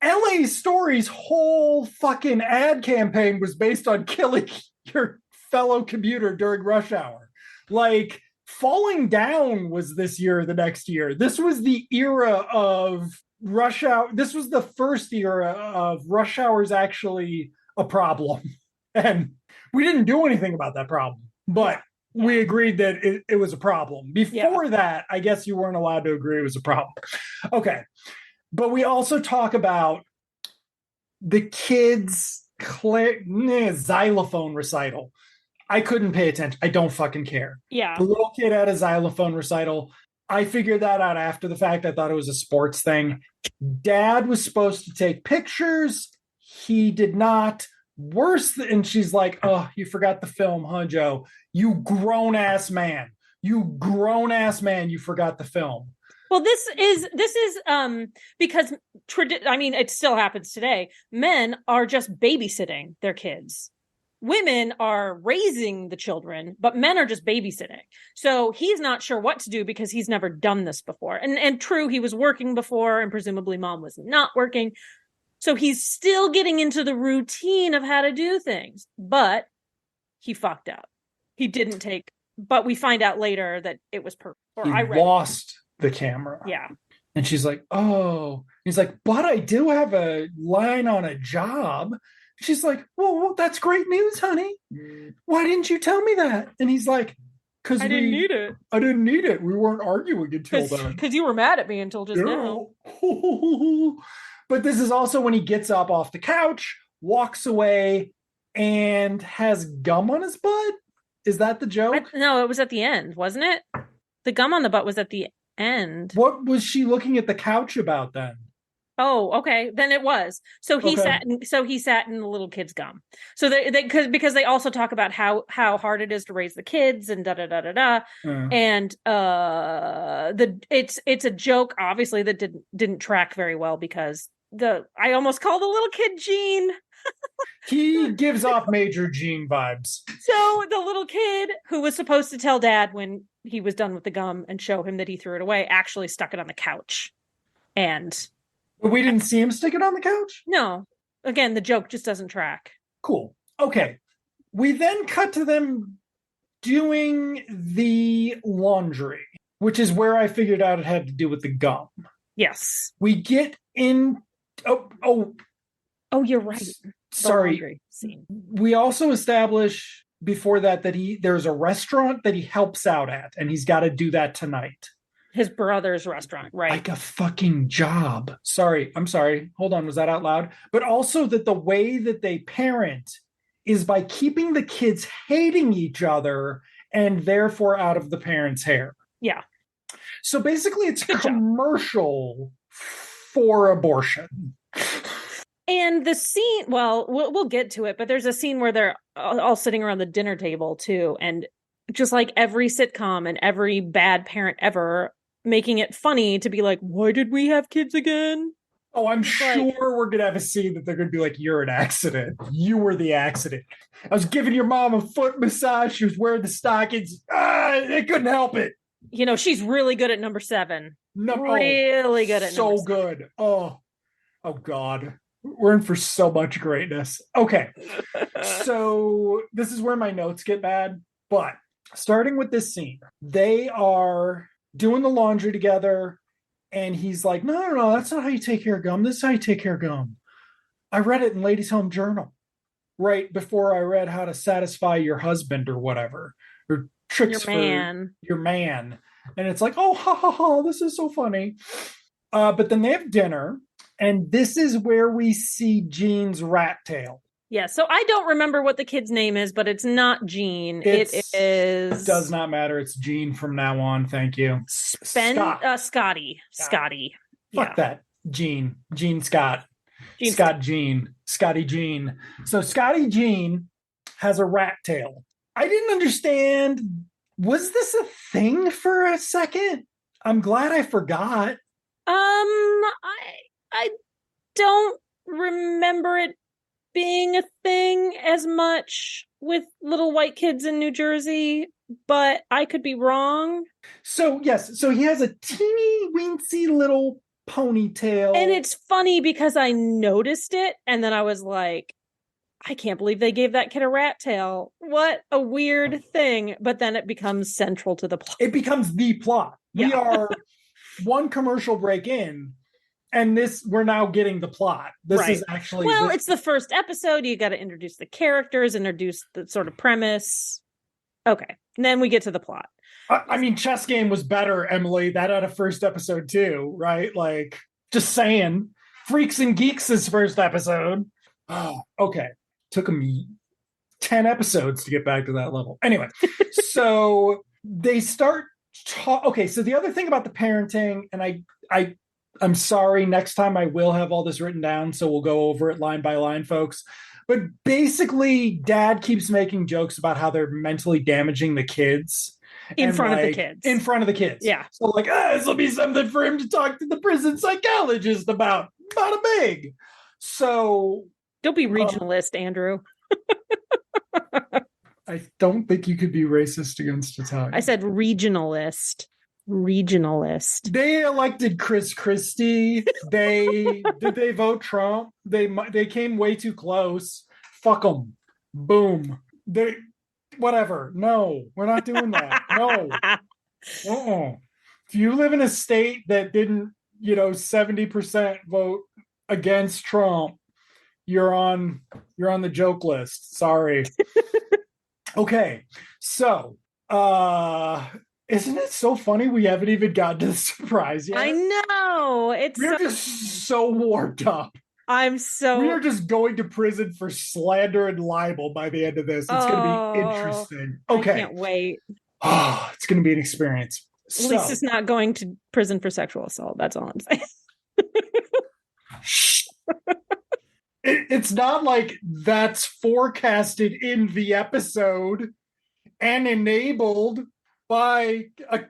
LA Story's whole fucking ad campaign was based on killing your fellow commuter during rush hour. Like, Falling Down was this year, the next year. This was the era of rush hour. This was the first era of rush hours actually a problem. And we didn't do anything about that problem, but we agreed that it was a problem. Before that, I guess you weren't allowed to agree it was a problem. Okay. But we also talk about the kids' xylophone recital. I couldn't pay attention. I don't fucking care. Yeah. The little kid had a xylophone recital. I figured that out after the fact. I thought it was a sports thing. Dad was supposed to take pictures. He did not. Worse than, she's like, oh, you forgot the film, huh, Joe? You grown-ass man. You forgot the film. Well, this is because it still happens today. Men are just babysitting their kids. Women are raising the children, but men are just babysitting. So he's not sure what to do because he's never done this before. And true, he was working before, and presumably mom was not working. So he's still getting into the routine of how to do things, but he fucked up. He didn't take, but we find out later that it was perfect. Lost the camera. Yeah. And she's like, oh, he's like, but I do have a line on a job. She's like, well, that's great news, honey. Why didn't you tell me that? And he's like, Because I didn't need it. I didn't need it. We weren't arguing until then. Because you were mad at me until just now. But this is also when he gets up off the couch, walks away, and has gum on his butt. Is that the joke? No, it was at the end, wasn't it? The gum on the butt was at the end. What was she looking at the couch about then? Oh, okay. Then it was. So he sat in the little kid's gum. So because they also talk about how hard it is to raise the kids and da da da da da. And it's a joke obviously that didn't track very well because I almost called the little kid Gene. He gives off major Gene vibes. So the little kid who was supposed to tell dad when he was done with the gum and show him that he threw it away actually stuck it on the couch. But we didn't see him stick it on the couch? No. Again, the joke just doesn't track. Cool. Okay. We then cut to them doing the laundry, which is where I figured out it had to do with the gum. Yes. We get in... Oh, you're right. Sorry. Scene. We also establish before that there's a restaurant that he helps out at, and he's got to do that tonight. His brother's restaurant, right? Like a fucking job. I'm sorry. Hold on. Was that out loud? But also that the way that they parent is by keeping the kids hating each other and therefore out of the parents' hair. Yeah. So basically it's a commercial for abortion. And the scene, well, we'll get to it, but there's a scene where they're all sitting around the dinner table too. And just like every sitcom and every bad parent ever, making it funny to be like, why did we have kids again? Oh, I'm sure we're going to have a scene that they're going to be like, you're an accident. You were the accident. I was giving your mom a foot massage. She was wearing the stockings. They couldn't help it. You know, she's really good at number 7. Really good at number 7. So good. Oh, God. We're in for so much greatness. Okay. So this is where my notes get bad. But starting with this scene, they are doing the laundry together, and he's like, no, that's not how you take care of gum. This is how you take care of gum. I read it in Ladies' Home Journal right before I read How to Satisfy Your Husband or whatever, or tricks for your man. And it's like, oh, ha, ha, ha, this is so funny. But then they have dinner, and this is where we see Gene's rat tail. Yeah, so I don't remember what the kid's name is, but it's not Gene. It is... It does not matter. It's Gene from now on. Thank you. Scotty. Fuck that. Gene Scott. Scotty Gene. So Scotty Gene has a rat tail. I didn't understand. Was this a thing for a second? I'm glad I forgot. I don't remember it being a thing as much with little white kids in New Jersey, but I could be wrong. So yes, so he has a teeny weensy little ponytail. And it's funny because I noticed it and then I was like, I can't believe they gave that kid a rat tail. What a weird thing. But then it becomes central to the plot. It becomes the plot. Yeah. We are one commercial break in, and we're now getting the plot. This is actually... Well, it's the first episode. You got to introduce the characters, introduce the sort of premise. Okay. And then we get to the plot. I mean, Chess Game was better, Emily. That had a first episode too, right? Like, just saying. Freaks and Geeks' first episode. Oh, okay. Took them 10 episodes to get back to that level. Anyway, so they start... Okay, so the other thing about the parenting, and I'm sorry, next time I will have all this written down, so we'll go over it line by line, folks. But basically, Dad keeps making jokes about how they're mentally damaging the kids. In front of the kids. In front of the kids. Yeah. So like, this will be something for him to talk to the prison psychologist about. Bada big. So... Don't be regionalist, Andrew. I don't think you could be racist against Italian. I said regionalist. They elected Chris Christie. Did they vote Trump? They came way too close. Fuck them. Boom. Whatever. No, we're not doing that. No. If you live in a state that didn't, 70% vote against Trump, you're on the joke list. Sorry. Okay. So Isn't it so funny we haven't even gotten to the surprise yet? I know. We're just so warmed up. We are just going to prison for slander and libel by the end of this. It's going to be interesting. Okay. I can't wait. Oh, it's going to be an experience. At least it's not going to prison for sexual assault. That's all I'm saying. It's not like that's forecasted in the episode and enabled by a.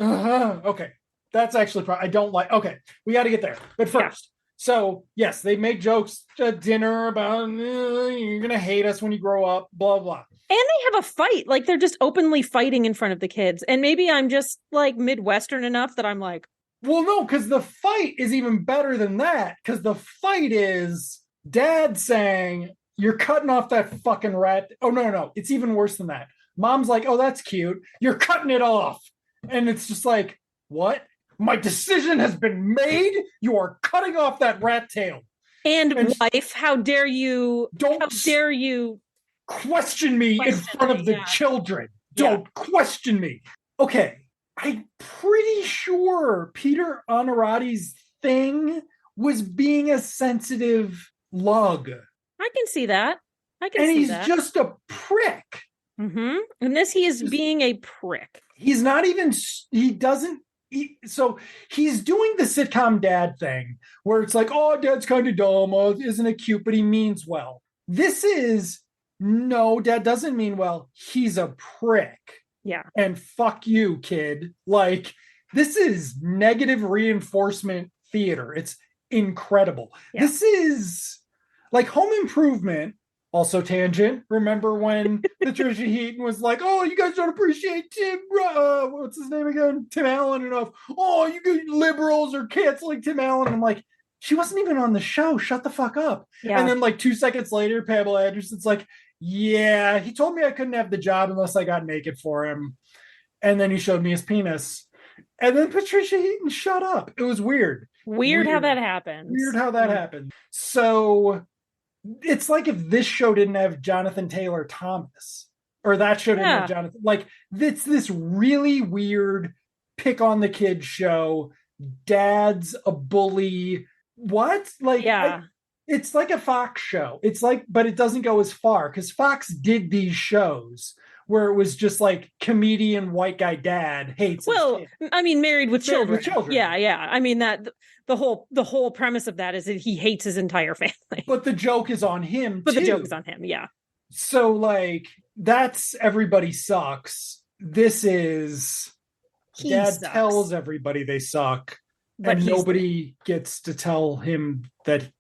Okay. That's actually, I don't like. Okay. We got to get there. But first. So, yes, they make jokes at dinner about you're going to hate us when you grow up, blah, blah. And they have a fight. Like, they're just openly fighting in front of the kids. And maybe I'm just, like, Midwestern enough that I'm like... Well, no, because the fight is even better than that. Because the fight is Dad saying, you're cutting off that fucking rat. Oh, no. It's even worse than that. Mom's like, oh, that's cute. You're cutting it off. And it's just like, what? My decision has been made. You are cutting off that rat tail. And wife, how dare you? How dare you question me in front of the children? Don't question me. Okay, I'm pretty sure Peter Honorati's thing was being a sensitive lug. I can see that. And he's just a prick. Mm-hmm. And this, he is being a prick. He's not even. He doesn't. So he's doing the sitcom dad thing where it's like, oh, Dad's kind of dumb. Oh, isn't it cute? But he means well. This is, no, Dad doesn't mean well. He's a prick. Yeah. And fuck you, kid. Like, this is negative reinforcement theater. It's incredible. Yeah. This is like Home Improvement. Also tangent. Remember when Patricia Heaton was like, oh, you guys don't appreciate Tim, what's his name again? Tim Allen enough. Oh, you good liberals are canceling Tim Allen. I'm like, she wasn't even on the show. Shut the fuck up. Yeah. And then like 2 seconds later, Pamela Anderson's like, yeah, he told me I couldn't have the job unless I got naked for him. And then he showed me his penis. And then Patricia Heaton shut up. It was weird. Weird how that happened. Weird how that happened. So... it's like if this show didn't have Jonathan Taylor Thomas, or that show didn't have Jonathan. Like, it's this really weird pick on the kid show. Dad's a bully. What? Like, it's like a Fox show. It's like, but it doesn't go as far because Fox did these shows where it was just like comedian white guy dad hates. Well, I mean, Married with Children. Yeah. I mean, that the whole premise of that is that he hates his entire family. But the joke is on him. But the joke is on him. Yeah. So like that's Everybody Sucks. This is Dad tells everybody they suck, but nobody gets to tell him that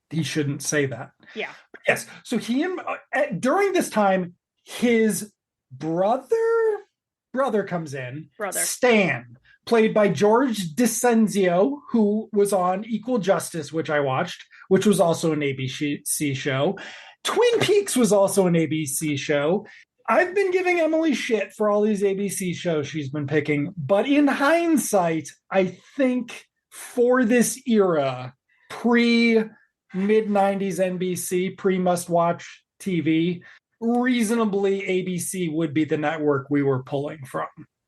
he shouldn't say that. Yeah. Yes. So during this time, his brother comes in. Stan, played by George DiCenzio, who was on Equal Justice, which I watched, which was also an ABC show. Twin Peaks was also an ABC show. I've been giving Emily shit for all these ABC shows she's been picking, but in hindsight, I think for this era, pre-mid-90s NBC, pre-must-watch TV, reasonably ABC would be the network we were pulling from.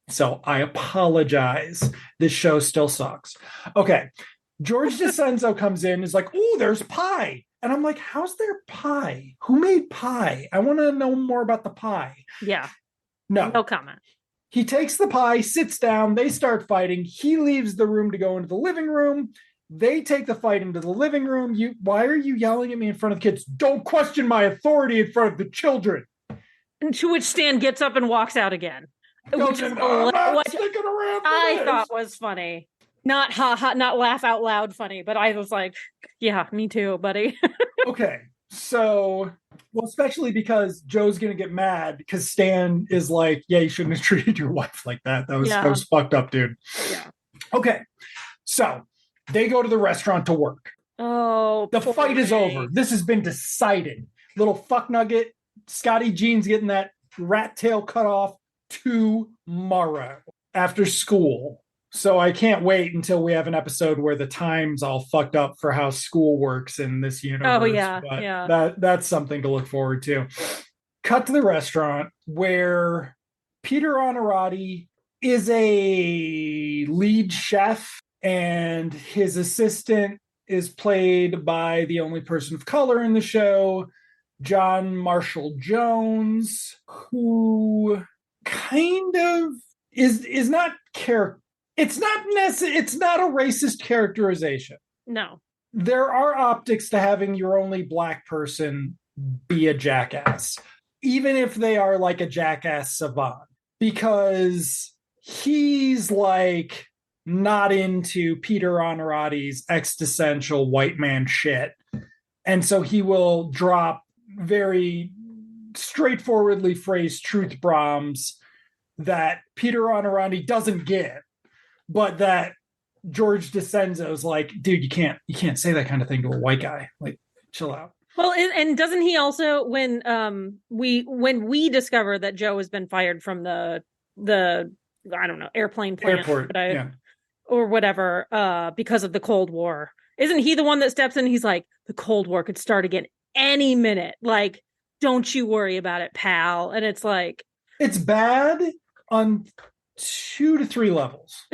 So I apologize. This show still sucks. Okay. George DiCenzo comes in, is like, oh, there's pie. And I'm like, how's there pie? Who made pie? I want to know more about the pie. Yeah. No comment. He takes the pie, sits down, they start fighting. He leaves the room to go into the living room. They take the fight into the living room. Why are you yelling at me in front of the kids? Don't question my authority in front of the children. And to which Stan gets up and walks out again. Which is I thought was funny. Not not laugh out loud funny, but I was like, yeah, me too, buddy. Okay. So, well, especially because Joe's going to get mad because Stan is like, yeah, you shouldn't have treated your wife like that. That was fucked up, dude. Yeah. Okay. So they go to the restaurant to work. Oh, the fight is over. This has been decided. Little fuck nugget. Scotty Jean's getting that rat tail cut off tomorrow after school. So I can't wait until we have an episode where the time's all fucked up for how school works in this universe. Oh, yeah. But yeah. That's something to look forward to. Cut to the restaurant where Peter Honorati is a lead chef, and his assistant is played by the only person of color in the show, John Marshall Jones, who kind of is not it's not a racist characterization. No. There are optics to having your only black person be a jackass, even if they are like a jackass savant, because he's like not into Peter Honorati's existential white man shit. And so he will drop very straightforwardly phrased truth bombs that Peter Honorati doesn't get, but that George DeCenzo's like, dude, you can't say that kind of thing to a white guy. Like, chill out. Well, and doesn't he also, when we discover that Joe has been fired from the I don't know, airplane plant, Airport, or whatever, because of the Cold War, isn't he the one that steps in? He's like, the Cold War could start again any minute. Like, don't you worry about it, pal. And it's like, it's bad on 2 to 3 levels.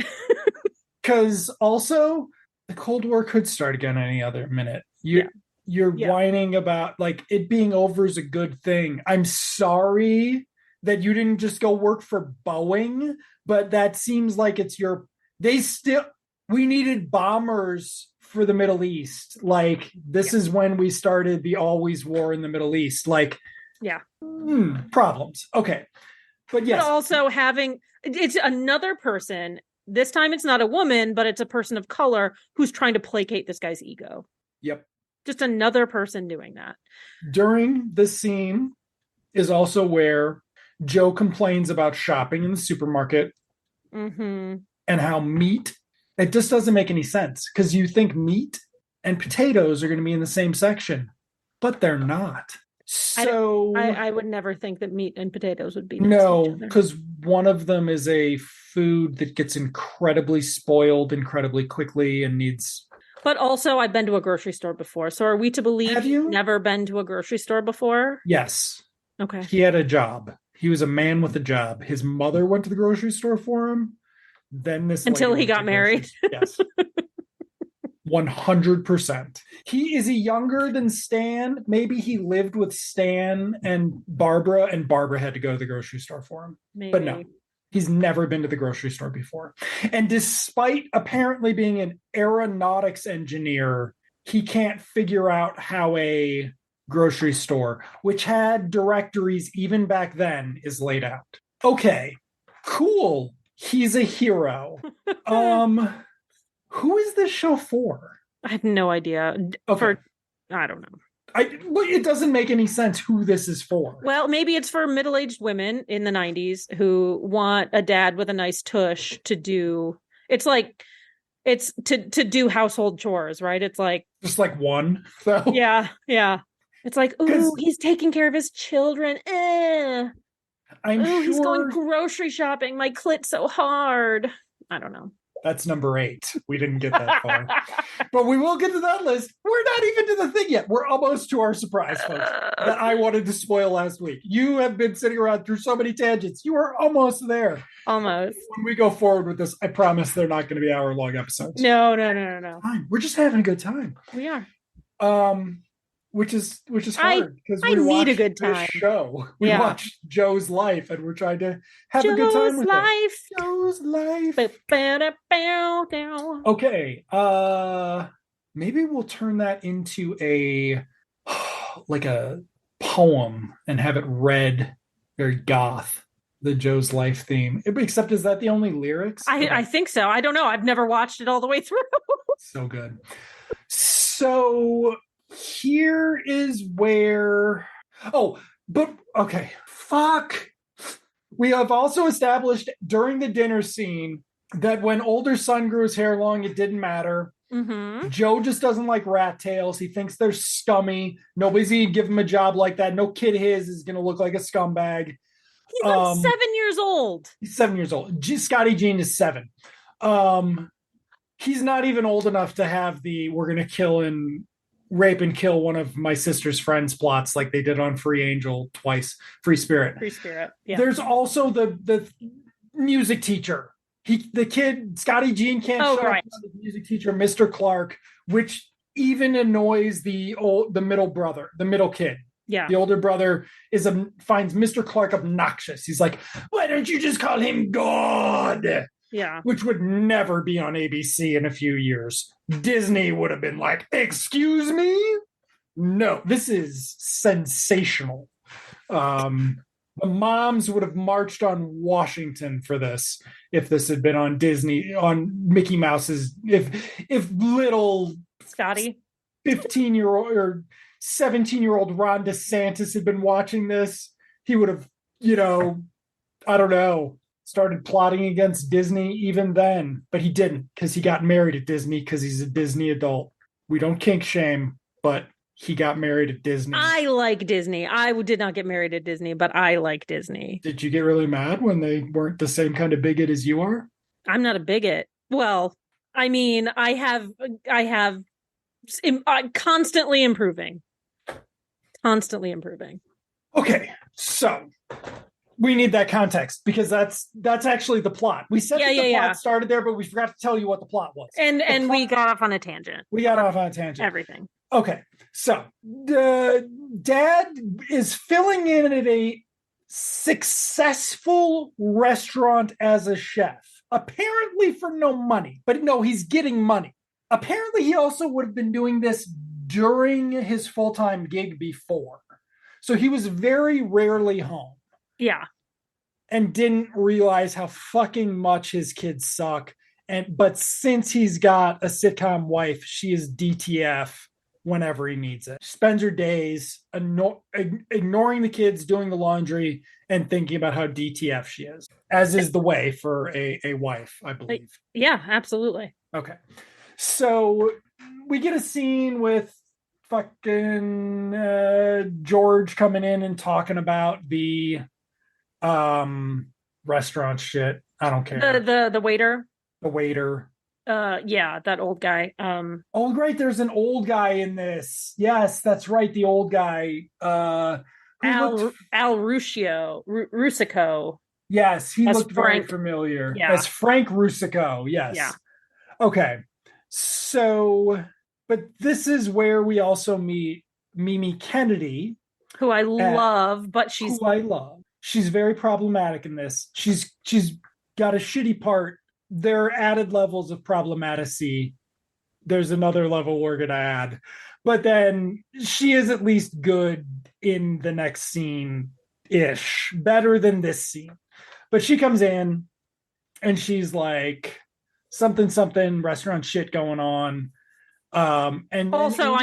Because also the Cold War could start again any other minute. You're whining about like it being over is a good thing. I'm sorry that you didn't just go work for Boeing, but that seems like it's we needed bombers for the Middle East. Like this is when we started the always war in the Middle East. Like, problems. Okay. But yes. But also it's another person. This time it's not a woman, but it's a person of color who's trying to placate this guy's ego. Yep. Just another person doing that. During this scene is also where Joe complains about shopping in the supermarket and how meat, it just doesn't make any sense because you think meat and potatoes are going to be in the same section, but they're not. So I would never think that meat and potatoes would be no, because one of them is a food that gets incredibly spoiled incredibly quickly and needs. But also, I've been to a grocery store before. So are we to believe you've never been to a grocery store before? Yes. Okay. He had a job. He was a man with a job. His mother went to the grocery store for him. Then until he got married. Yes. 100%. He is younger than Stan. Maybe he lived with Stan and Barbara had to go to the grocery store for him. Maybe. But no, he's never been to the grocery store before. And despite apparently being an aeronautics engineer, he can't figure out how a grocery store, which had directories even back then, is laid out. Okay, cool. He's a hero. Who is this show for? I have no idea. Okay. I don't know. It doesn't make any sense who this is for. Well, maybe it's for middle-aged women in the 90s who want a dad with a nice tush to do. It's like it's to do household chores, right? It's like just like one. So yeah. It's like, ooh, he's taking care of his children. I'm sure he's going grocery shopping. My clit's so hard. I don't know. That's number 8. We didn't get that far. But we will get to that list. We're not even to the thing yet. We're almost to our surprise, folks, that I wanted to spoil last week. You have been sitting around through so many tangents. You are almost there. Almost. When we go forward with this, I promise they're not going to be hour-long episodes. No. Fine. We're just having a good time. We are. Which is hard because I need a good time. Show we watched Joe's life and we're trying to have a good time with it. Joe's life. Okay, maybe we'll turn that into a poem and have it read very goth. The Joe's life theme. Except is that the only lyrics? I think so. I don't know. I've never watched it all the way through. So good. So here is where fuck. We have also established during the dinner scene that when older son grew his hair long, it didn't matter. Joe just doesn't like rat tails. He thinks they're scummy. Nobody's gonna give him a job like that. No kid his is gonna look like a scumbag. He's like 7 years old. He's 7 years old. Scotty Jean is 7. He's not even old enough to have the we're gonna kill and rape and kill one of my sister's friends plots like they did on Free Angel twice, Free Spirit. Free Spirit. Yeah. There's also the music teacher. The kid, Scotty Jean can't shut up the music teacher, Mr. Clark, which even annoys the middle kid. Yeah. The older brother finds Mr. Clark obnoxious. He's like, why don't you just call him God? Yeah. Which would never be on ABC in a few years. Disney would have been like, excuse me? No, this is sensational. The moms would have marched on Washington for this if this had been on Disney, on Mickey Mouse's, if little Scotty 15-year-old or 17-year-old Ron DeSantis had been watching this, he would have, I don't know, started plotting against Disney even then. But he didn't, because he got married at Disney because he's a Disney adult. We don't kink shame, but he got married at Disney. I like Disney. I did not get married at Disney, but I like Disney. Did you get really mad when they weren't the same kind of bigot as you are? I'm not a bigot. Well, I mean, I'm constantly improving. Constantly improving. Okay, so we need that context because that's actually the plot. We said the plot started there, but we forgot to tell you what the plot was. And we got off on a tangent. Everything. Okay, so the dad is filling in at a successful restaurant as a chef, apparently for no money. But no, he's getting money. Apparently, he also would have been doing this during his full-time gig before. So he was very rarely home. Yeah. And didn't realize how fucking much his kids suck. But since he's got a sitcom wife, she is DTF whenever he needs it. She spends her days ignoring the kids, doing the laundry, and thinking about how DTF she is, as is the way for a wife, I believe. Yeah, absolutely. Okay. So we get a scene with fucking George coming in and talking about the restaurant shit. I don't care. The waiter. The waiter. Yeah, that old guy. Oh, great! There's an old guy in this. Yes, that's right. The old guy. Al Rusico. Yes, he looked very familiar. Yeah. As Frank Rusico. Yes. Yeah. Okay. So, but this is where we also meet Mimi Kennedy, who I love, but she's very problematic in this. She's got a shitty part. There are added levels of problematicity. There's another level we're going to add. But then she is at least good in the next scene-ish. Better than this scene. But she comes in and she's like, something, restaurant shit going on. I'm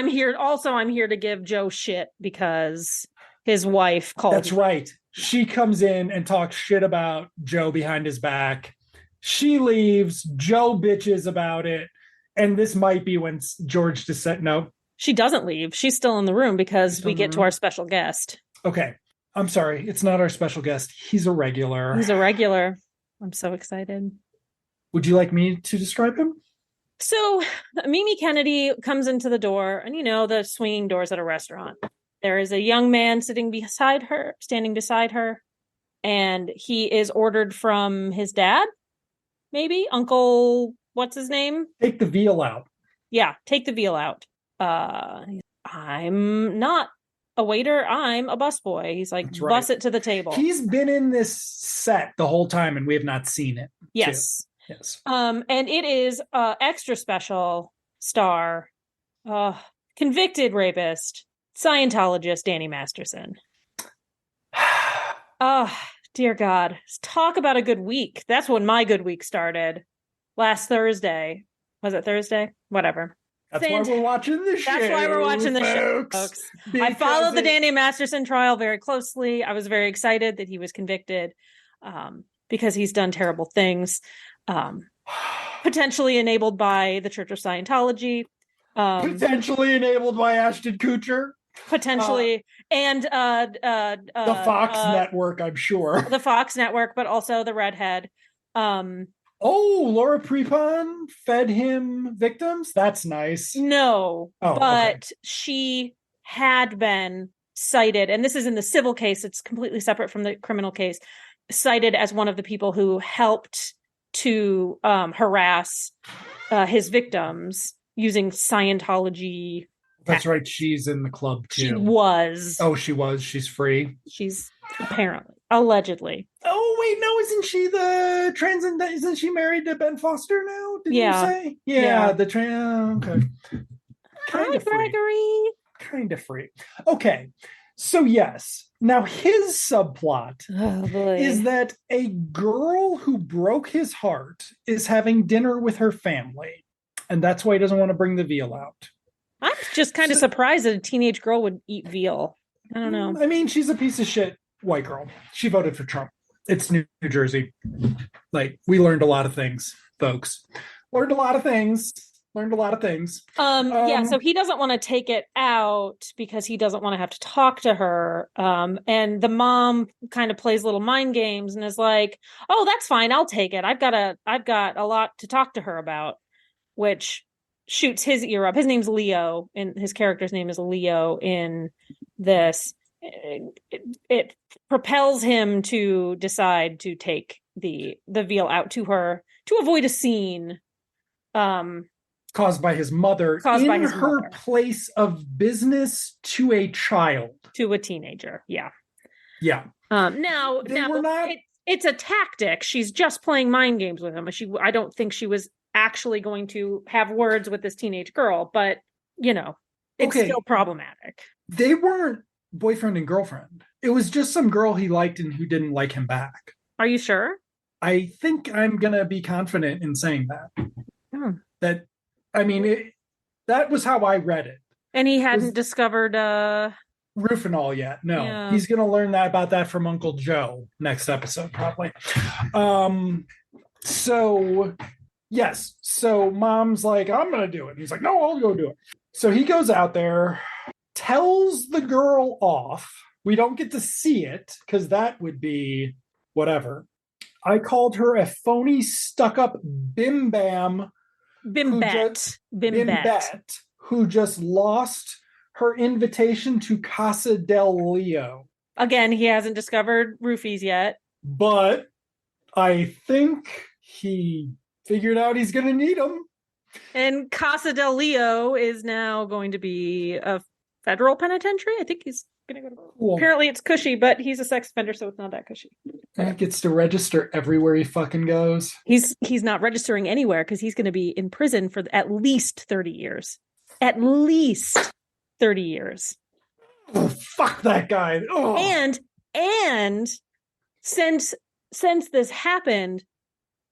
here to give Joe shit because his wife called. That's right. She comes in and talks shit about Joe behind his back. She leaves. Joe bitches about it. And this might be when George no. She doesn't leave. She's still in the room because we get to our special guest. Okay. I'm sorry. It's not our special guest. He's a regular. I'm so excited. Would you like me to describe him? So Mimi Kennedy comes into the door, and the swinging doors at a restaurant. There is a young man standing beside her, and he is ordered from his dad, maybe Uncle. What's his name? Take the veal out. Yeah, take the veal out. I'm not a waiter. I'm a busboy. He's like, bus it to the table. He's been in this set the whole time, and we have not seen it. Yes. Too. Yes. And it is extra special star, convicted rapist, Scientologist Danny Masterson. Oh, dear God. Talk about a good week. That's when my good week started. Last Thursday. Was it Thursday? Whatever. That's why we're watching the show. That's why we're watching the show, folks. I followed the Danny Masterson trial very closely. I was very excited that he was convicted because he's done terrible things. Potentially enabled by the Church of Scientology. Potentially enabled by Ashton Kutcher. Potentially. And the Fox network, I'm sure. The Fox network, but also the redhead. Oh, Laura Prepon fed him victims? That's nice. No, Oh, but okay. she had been cited, and this is in the civil case, it's completely separate from the criminal case, cited as one of the people who helped to harass his victims using Scientology That's right. tactics. She's in the club She too. was. Oh, she was. She's free. She's apparently, allegedly. Oh, wait, no, isn't she the transcendent? Isn't she married to Ben Foster now? Didn't you Yeah. say? Yeah, Yeah. the okay. Kind Hi, of free. Gregory. Kind of free. Okay. So, yes. Now, his subplot Oh, boy. is that a girl who broke his heart is having dinner with her family. And that's why he doesn't want to bring the veal out. I'm just kind of surprised that a teenage girl would eat veal. I don't know. I mean, she's a piece of shit white girl. She voted for Trump. It's New Jersey. Like, we learned a lot of things, folks. Learned a lot of things. Yeah, so he doesn't want to take it out because he doesn't want to have to talk to her. And the mom kind of plays little mind games and is like, "Oh, that's fine. I'll take it. I've got a lot to talk to her about," which shoots his ear up. His name's Leo, and his character's name is Leo in this. It propels him to decide to take the veal out to her to avoid a scene. Caused by his mother in her place of business to a child. To a teenager, yeah. Yeah. Now it's a tactic. She's just playing mind games with him. I don't think she was actually going to have words with this teenage girl, but, it's still problematic. They weren't boyfriend and girlfriend. It was just some girl he liked and who didn't like him back. Are you sure? I think I'm going to be confident in saying that. That, I mean, that was how I read it. And he hadn't discovered Rufinol yet. No, yeah. He's going to learn about that from Uncle Joe next episode, probably. So, yes. So mom's like, I'm going to do it. And he's like, no, I'll go do it. So he goes out there, tells the girl off. We don't get to see it because that would be whatever. I called her a phony, stuck-up bimbam. Bimbet, who just lost her invitation to Casa del Leo. Again, he hasn't discovered roofies yet. But I think he figured out he's going to need them. And Casa del Leo is now going to be a federal penitentiary. I think he's going to go to... Cool. Apparently it's cushy, but he's a sex offender, so it's not that cushy. He gets to register everywhere he fucking goes. He's not registering anywhere because he's going to be in prison for at least 30 years. At least 30 years. Oh, fuck that guy. Oh. And since this happened,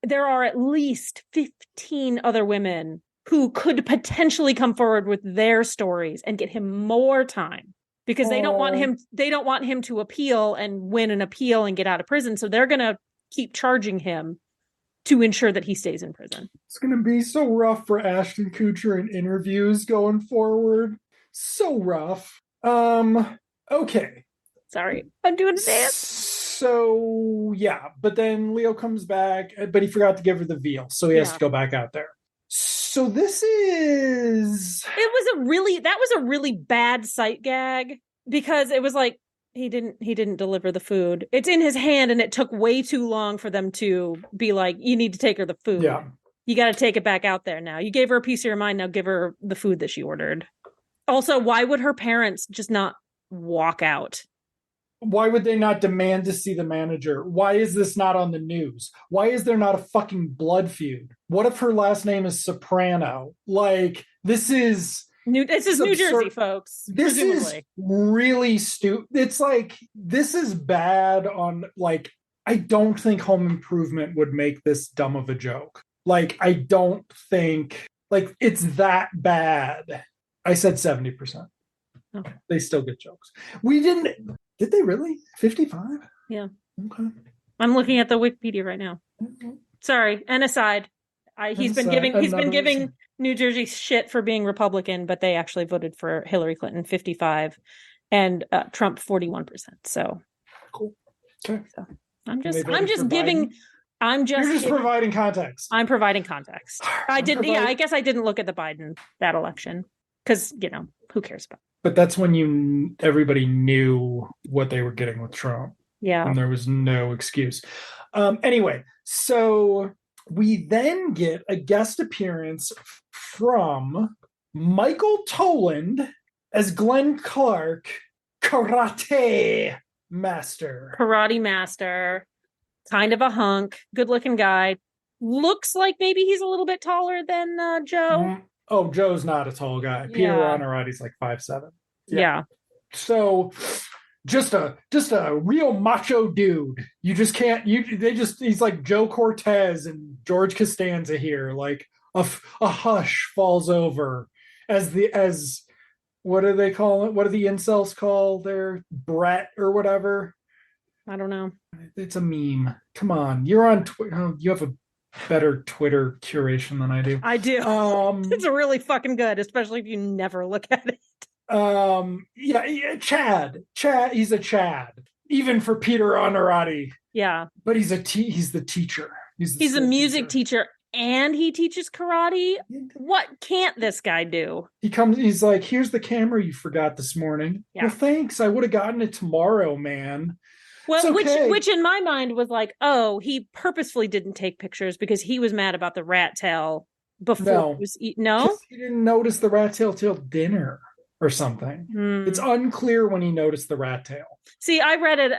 there are at least 15 other women who could potentially come forward with their stories and get him more time because they don't want him to appeal and win an appeal and get out of prison. So they're going to keep charging him to ensure that he stays in prison. It's going to be so rough for Ashton Kutcher in interviews going forward. So rough. Okay. Sorry, I'm doing a dance. So, yeah, but then Leo comes back, but he forgot to give her the veal, so he has to go back out there. So this is... That was a really bad sight gag because it was like he didn't deliver the food. It's in his hand and it took way too long for them to be like, you need to take her the food. Yeah. You got to take it back out there now. You gave her a piece of your mind, now give her the food that she ordered. Also, why would her parents just not walk out? Why would they not demand to see the manager? Why is this not on the news? Why is there not a fucking blood feud? What if her last name is Soprano? Like, this is New Jersey, folks. This is really stupid. It's like, this is bad on, like, I don't think Home Improvement would make this dumb of a joke. Like, I don't think, like, it's that bad. I said 70%. Okay. They still get jokes. Did they really? 55? Yeah. Okay. I'm looking at the Wikipedia right now. Okay. Sorry. And aside, he's been giving New Jersey shit for being Republican, but they actually voted for Hillary Clinton 55 and Trump 41%. So cool. Okay. So I'm just giving You're just providing context. I'm providing context. I guess I didn't look at that election because, who cares about it? But that's when everybody knew what they were getting with Trump. Yeah. And there was no excuse. Anyway, so we then get a guest appearance from Michael Toland as Glenn Clark, Karate Master. Kind of a hunk, good looking guy. Looks like maybe he's a little bit taller than Joe. Oh, Joe's not a tall guy. Yeah. Peter Honorati's like 5'7". Yeah. So just a real macho dude. You just can't. He's like Joe Cortez and George Costanza here. Like a hush falls over as what do they call it? What do the incels call their Brett or whatever? I don't know. It's a meme. Come on, you're on Twitter. Oh, you have a better Twitter curation than I do. I do. It's really fucking good, especially if you never look at it. Yeah, Chad. He's a Chad. Even for Peter Honorati. Yeah. But he's the teacher. He's a music teacher and he teaches karate. What can't this guy do? He's like, here's the camera you forgot this morning. Yeah. Well, thanks. I would have gotten it tomorrow, man. Well, okay. which in my mind was like, oh, he purposefully didn't take pictures because he was mad about the rat tail before it was eaten. No? He didn't notice the rat tail till dinner or something. It's unclear when he noticed the rat tail. See, I read it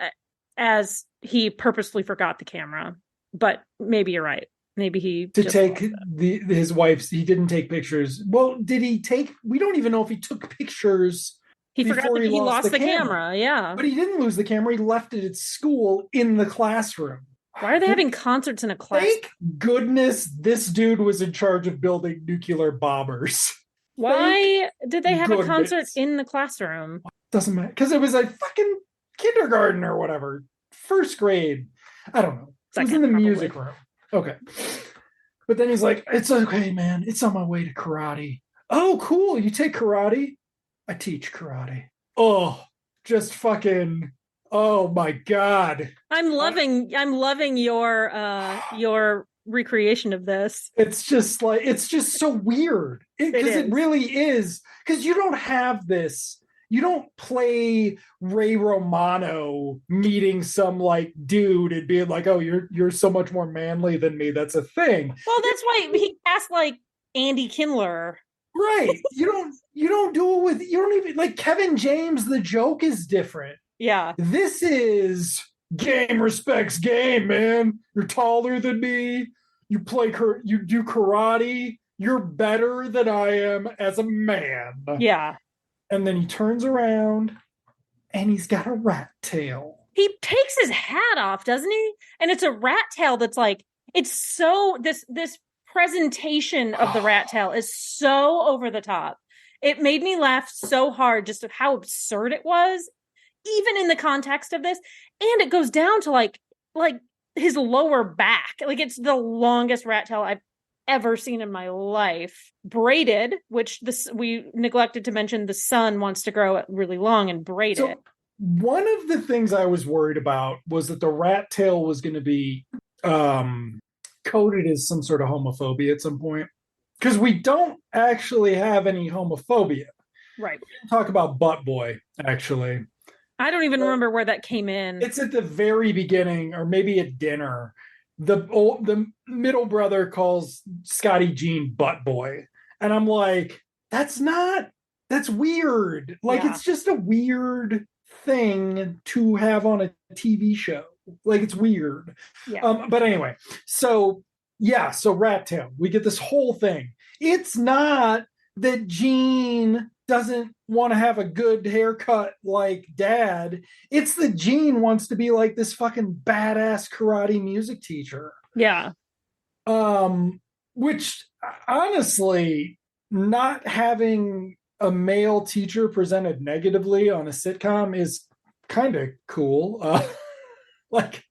as he purposefully forgot the camera, but maybe you're right. Maybe he his wife's. He didn't take pictures. Well, did he take? We don't even know if he took pictures. He forgot that he lost the camera. Yeah, but he didn't lose the camera. He left it at school in the classroom. Why are they having concerts in a class? Thank goodness this dude was in charge of building nuclear bombers. Why did they have a concert in the classroom? Doesn't matter. Because it was a fucking kindergarten or whatever. First grade. I don't know. It was in the music room. Okay. But then he's like, it's okay, man. It's on my way to karate. Oh, cool. You take karate? I teach karate. Oh, just fucking... Oh my God. I'm loving your recreation of this. It's just so weird. Because it really is. Because you don't have this. You don't play Ray Romano meeting some like dude and being like, oh, you're so much more manly than me. That's a thing. Well, that's why he asked like Andy Kindler. Right. You don't do it with, you don't even like Kevin James. The joke is different. Yeah. This is game respects game, man. You're taller than me. You do karate. You're better than I am as a man. Yeah. And then he turns around and he's got a rat tail. He takes his hat off, doesn't he? And it's a rat tail that's like, it's so, this presentation of the rat tail is so over the top. It made me laugh so hard just of how absurd it was, even in the context of this. And it goes down to like his lower back. Like it's the longest rat tail I've ever seen in my life. Braided, which we neglected to mention, the son wants to grow it really long and braid it. One of the things I was worried about was that the rat tail was going to be coded as some sort of homophobia at some point, because we don't actually have any homophobia. Right. We didn't talk about Butt Boy, actually. I don't even remember where that came in. It's at the very beginning, or maybe at dinner. The middle brother calls Scotty Jean Butt Boy. And I'm like, that's weird. Like, It's just a weird thing to have on a TV show. Like, it's weird. Yeah. But anyway, so rat tail. We get this whole thing. It's not that Gene doesn't want to have a good haircut like dad. It's that Gene wants to be like this fucking badass karate music teacher. Yeah. Which honestly, not having a male teacher presented negatively on a sitcom is kind of cool. Like,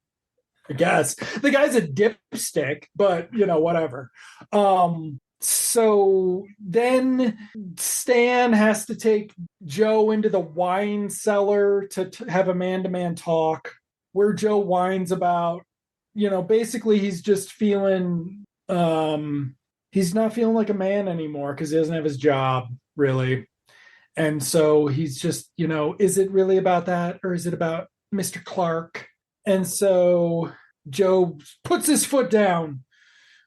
I guess the guy's a dipstick, but whatever. So then Stan has to take Joe into the wine cellar to have a man-to-man talk where Joe whines about, basically he's just feeling, he's not feeling like a man anymore because he doesn't have his job really. And so he's just, is it really about that or is it about Mr. Clark? And so Joe puts his foot down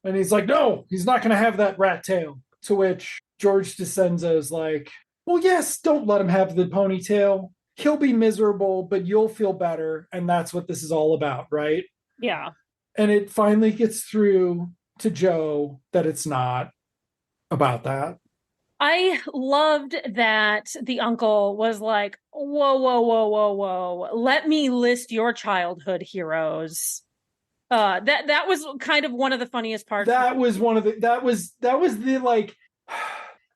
and he's like, no, he's not going to have that rat tail. To which George DeCenzo's like, well, yes, don't let him have the ponytail. He'll be miserable, but you'll feel better. And that's what this is all about, right? Yeah. And it finally gets through to Joe that it's not about that. I loved that the uncle was like, whoa, whoa, whoa, whoa, whoa. Let me list your childhood heroes. That was kind of one of the funniest parts. That was the like,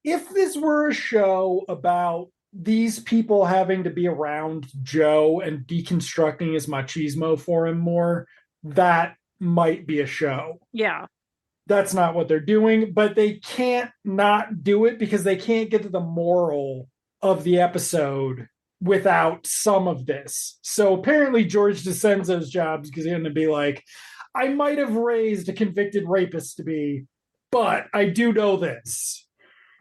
if this were a show about these people having to be around Joe and deconstructing his machismo for him more, that might be a show. Yeah. That's not what they're doing, but they can't not do it because they can't get to the moral of the episode without some of this. So apparently George DeCenzo's job is going to be like, I might have raised a convicted rapist to be, but I do know this.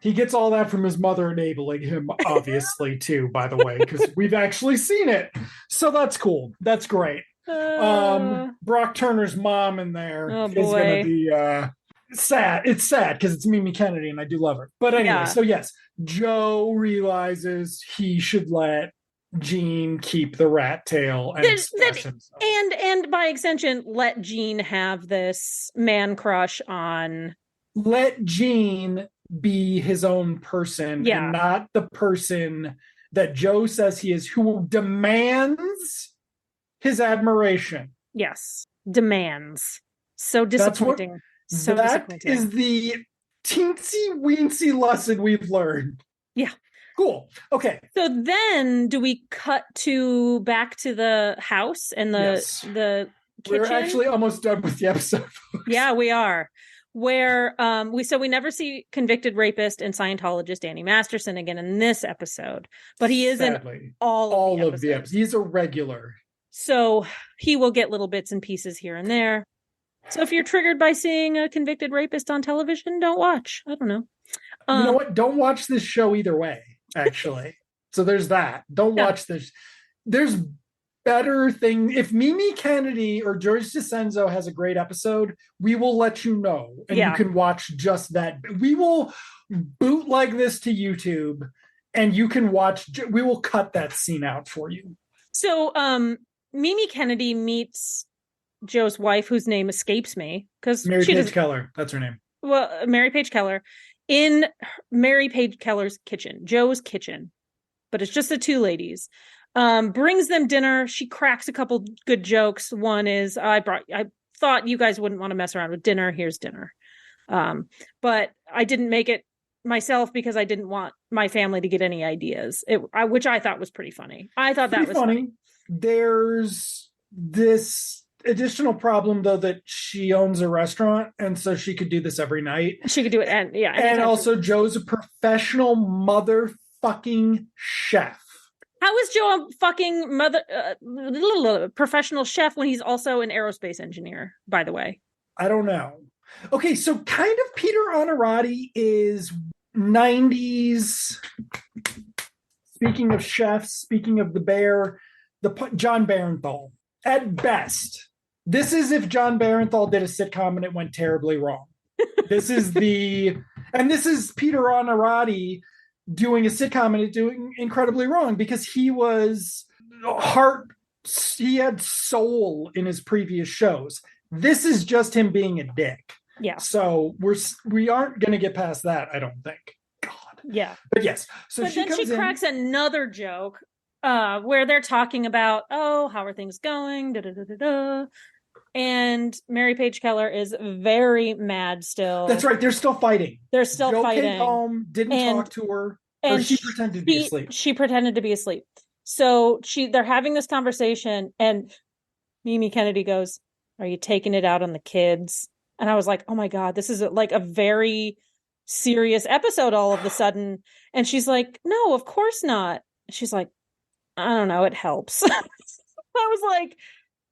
He gets all that from his mother enabling him, obviously, too, by the way, because we've actually seen it. So that's cool. That's great. Brock Turner's mom in there is going to be sad. It's sad because it's Mimi Kennedy and I do love her. But anyway, So yes, Joe realizes he should let Gene keep the rat tail and express himself. And by extension, let Gene have this man crush on. Let Gene be his own person and not the person that Joe says he is, who demands his admiration. Yes. Demands. So disappointing. That is the teensy weensy lesson we've learned. Yeah. Cool. Okay. So then do we cut back to the house and the kitchen? We're actually almost done with the episode. Yeah, we are. Where we never see convicted rapist and Scientologist Danny Masterson again in this episode, but he is Sadly, in all of the episodes. He's a regular. So he will get little bits and pieces here and there. So if you're triggered by seeing a convicted rapist on television, don't watch. I don't know. You know what? Don't watch this show either way, actually. So there's that. Don't watch this. There's better thing. If Mimi Kennedy or George DeCenzo has a great episode, we will let you know. And you can watch just that. We will bootleg this to YouTube and you can watch. We will cut that scene out for you. So Mimi Kennedy meets Joe's wife, whose name escapes me, because Mary Page Keller. That's her name. Well, Mary Page Keller in Mary Page Keller's kitchen, Joe's kitchen, but it's just the two ladies. Brings them dinner. She cracks a couple good jokes. One is, I thought you guys wouldn't want to mess around with dinner. Here's dinner. But I didn't make it myself because I didn't want my family to get any ideas, which I thought was pretty funny. I thought that was funny. There's this additional problem though, that she owns a restaurant and so she could do this every night. She could do it. And also Joe's a professional motherfucking chef. How is Joe a fucking professional chef when he's also an aerospace engineer, by the way? I don't know. Okay, so kind of Peter Onorati is 90s. Speaking of chefs, speaking of the bear, John Barenthal. At best, this is if John Barenthal did a sitcom and it went terribly wrong. This is Peter Onorati doing a sitcom and it doing incredibly wrong because he had soul in his previous shows. This is just him being a dick. Yeah. So we aren't going to get past that, I don't think. God. Yeah. But yes. So she cracks another joke where they're talking about, how are things going? Da, da, da, da, da. And Mary Page Keller is very mad still. That's right. They're still fighting. Joe fighting. Came home, didn't talk to her. And she pretended to be asleep. She pretended to be asleep. So they're having this conversation and Mimi Kennedy goes, "Are you taking it out on the kids?" And I was like, oh my God, this is like a very serious episode all of a sudden. And she's like, "No, of course not." She's like, "I don't know. It helps." I was like,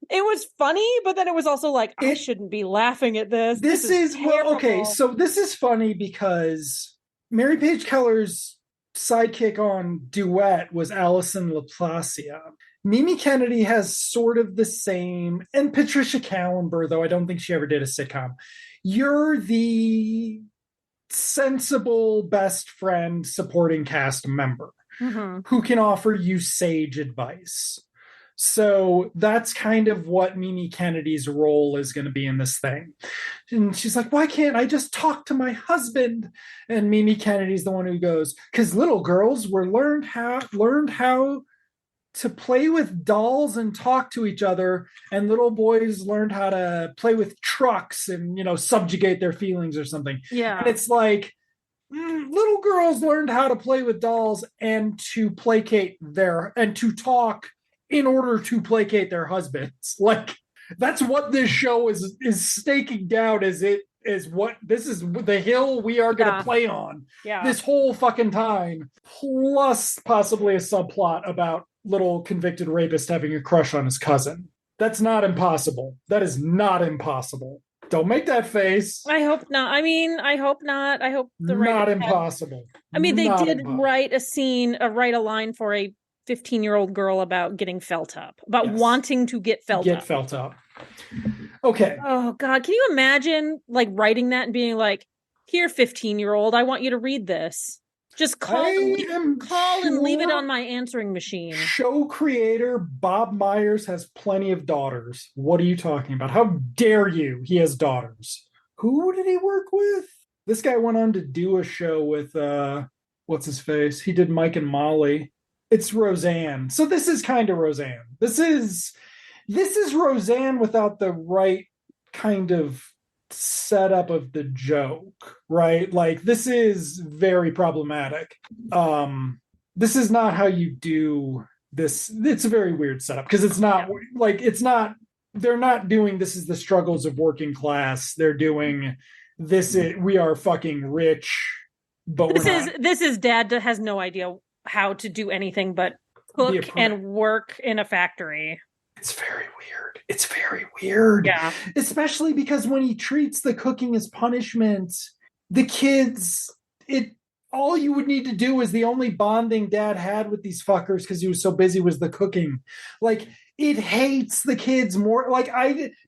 It was funny, but then it was also like, I shouldn't be laughing at this. This is well, okay, so this is funny because Mary Page Keller's sidekick on Duet was Allison LaPlacia. Mimi Kennedy has sort of the same, and Patricia Kallenberg, though I don't think she ever did a sitcom. You're the sensible best friend supporting cast member who can offer you sage advice. So that's kind of what Mimi Kennedy's role is going to be in this thing. And she's like, why can't I just talk to my husband? And Mimi Kennedy's the one who goes, because little girls were learned how to play with dolls and talk to each other, and little boys learned how to play with trucks and, you know, subjugate their feelings or something. Yeah. And it's like, little girls learned how to play with dolls and to placate and to talk in order to placate their husbands. Like, that's what this show is staking down as it is. What this is the hill we are going to play on this whole fucking time, plus possibly a subplot about little convicted rapist having a crush on his cousin. That's not impossible. That is not impossible. Don't make that face. I hope not. I mean, I hope not. I hope the not impossible. I mean, they did write a line for a 15-year-old girl about getting felt up, about wanting to get felt up. Okay. Oh God, can you imagine like writing that and being like, "Here, 15-year-old, I want you to read this. Just call and leave it on my answering machine." Show creator Bob Myers has plenty of daughters. What are you talking about? How dare you? He has daughters. Who did he work with? This guy went on to do a show with what's his face? He did Mike and Molly. It's Roseanne. So this is kind of Roseanne. This is Roseanne without the right kind of setup of the joke, right? Like, this is very problematic. This is not how you do this. It's a very weird setup because it's not they're not doing this is the struggles of working class. They're doing we are fucking rich, but this is dad has no idea how to do anything but cook and work in a factory. It's very weird. Yeah. Especially because when he treats the cooking as punishment, the kids, all you would need to do is the only bonding dad had with these fuckers because he was so busy was the cooking. Like, it hates the kids more. Like,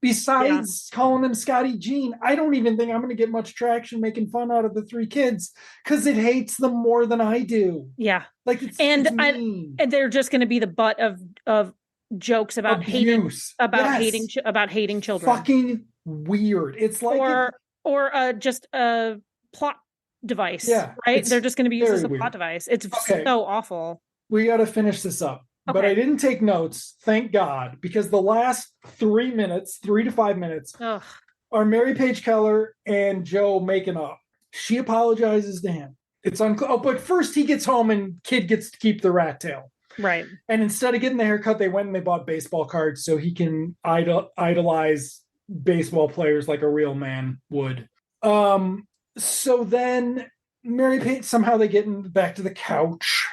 besides calling them Scotty Jean, I don't even think I'm going to get much traction making fun out of the three kids because it hates them more than I do. Yeah. Like, it's mean. And they're just going to be the butt of jokes about abuse. about hating children. Fucking weird. It's like or just a plot device. Yeah, right. They're just going to be used as a plot device. It's so awful. We got to finish this up. Okay. But I didn't take notes, thank God, because the last 3 to 5 minutes are Mary Page Keller and Joe making up. She apologizes to him. It's unclear. But first he gets home and kid gets to keep the rat tail. Right. And instead of getting the haircut, they went and they bought baseball cards so he can idolize baseball players like a real man would. So then Mary Page, somehow they get back to the couch.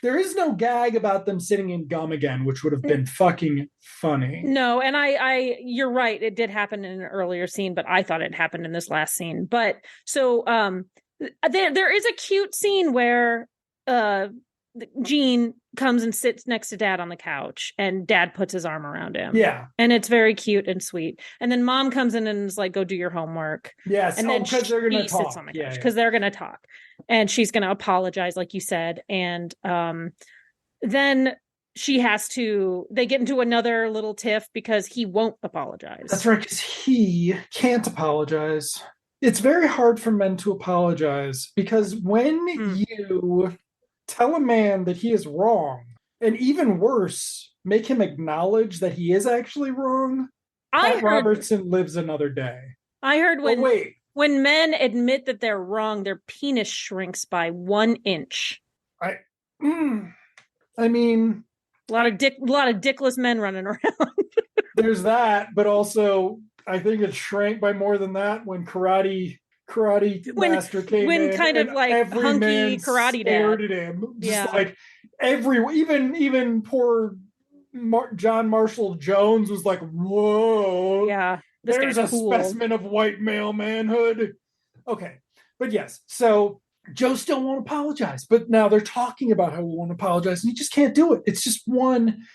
There is no gag about them sitting in gum again, which would have been fucking funny. No, and you're right. It did happen in an earlier scene, but I thought it happened in this last scene. But so there is a cute scene where Gene comes and sits next to dad on the couch and dad puts his arm around him. Yeah. And it's very cute and sweet. And then mom comes in and is like, go do your homework. Yes. And then because they're going to talk. Sits on the couch because they're going to talk. And she's going to apologize, like you said. And then they get into another little tiff because he won't apologize. That's right. Because he can't apologize. It's very hard for men to apologize because when you tell a man that he is wrong, and even worse, make him acknowledge that he is actually wrong, Robertson lives another day. I heard when men admit that they're wrong, their penis shrinks by 1 inch. I mean, a lot of dickless men running around. There's that, but also I think it shrank by more than that when Karate Master came in. When kind of like hunky karate dad stared at him, just like even poor John Marshall Jones was like, whoa, Yeah, this there's guy's a cool. specimen of white male manhood. Okay, but yes, so Joe still won't apologize, but now they're talking about how he won't apologize, and he just can't do it. It's just one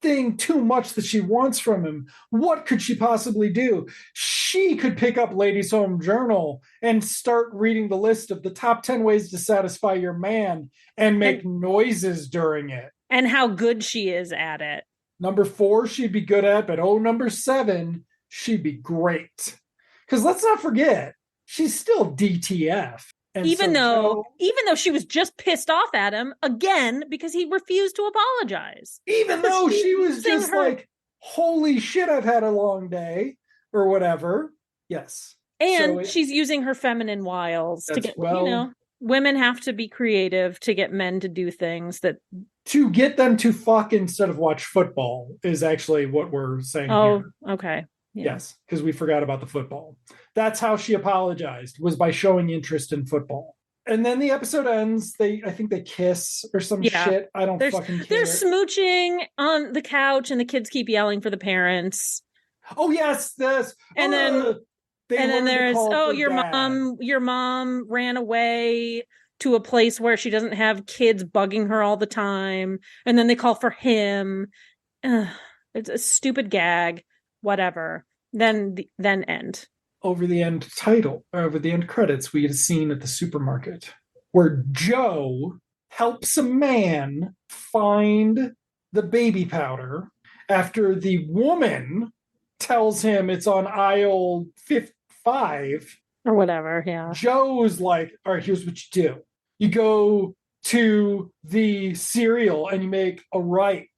thing too much that she wants from him. What could she possibly do? She could pick up Ladies Home Journal and start reading the list of the top 10 ways to satisfy your man and make noises during it. And how good she is at it. Number 4, she'd be good at, but number 7, she'd be great. Because let's not forget, she's still DTF. And even though she was just pissed off at him again because he refused to apologize. Even though she was just like, holy shit, I've had a long day or whatever. Yes. And she's using her feminine wiles to get, women have to be creative to get men to do things that. To get them to fuck instead of watch football is actually what we're saying here. Okay. Yeah. Yes, because we forgot about the football. That's how she apologized, was by showing interest in football. And then the episode ends. I think they kiss or some shit. I don't fucking care. They're smooching on the couch, and the kids keep yelling for the parents. Oh yes, this. And then there's your mom ran away to a place where she doesn't have kids bugging her all the time, and then they call for him. It's a stupid gag. Whatever. Then end. Over the end credits, we get a scene at the supermarket where Joe helps a man find the baby powder after the woman tells him it's on aisle 5 or whatever. Yeah. Joe's like, all right, here's what you do. You go to the cereal and you make a right.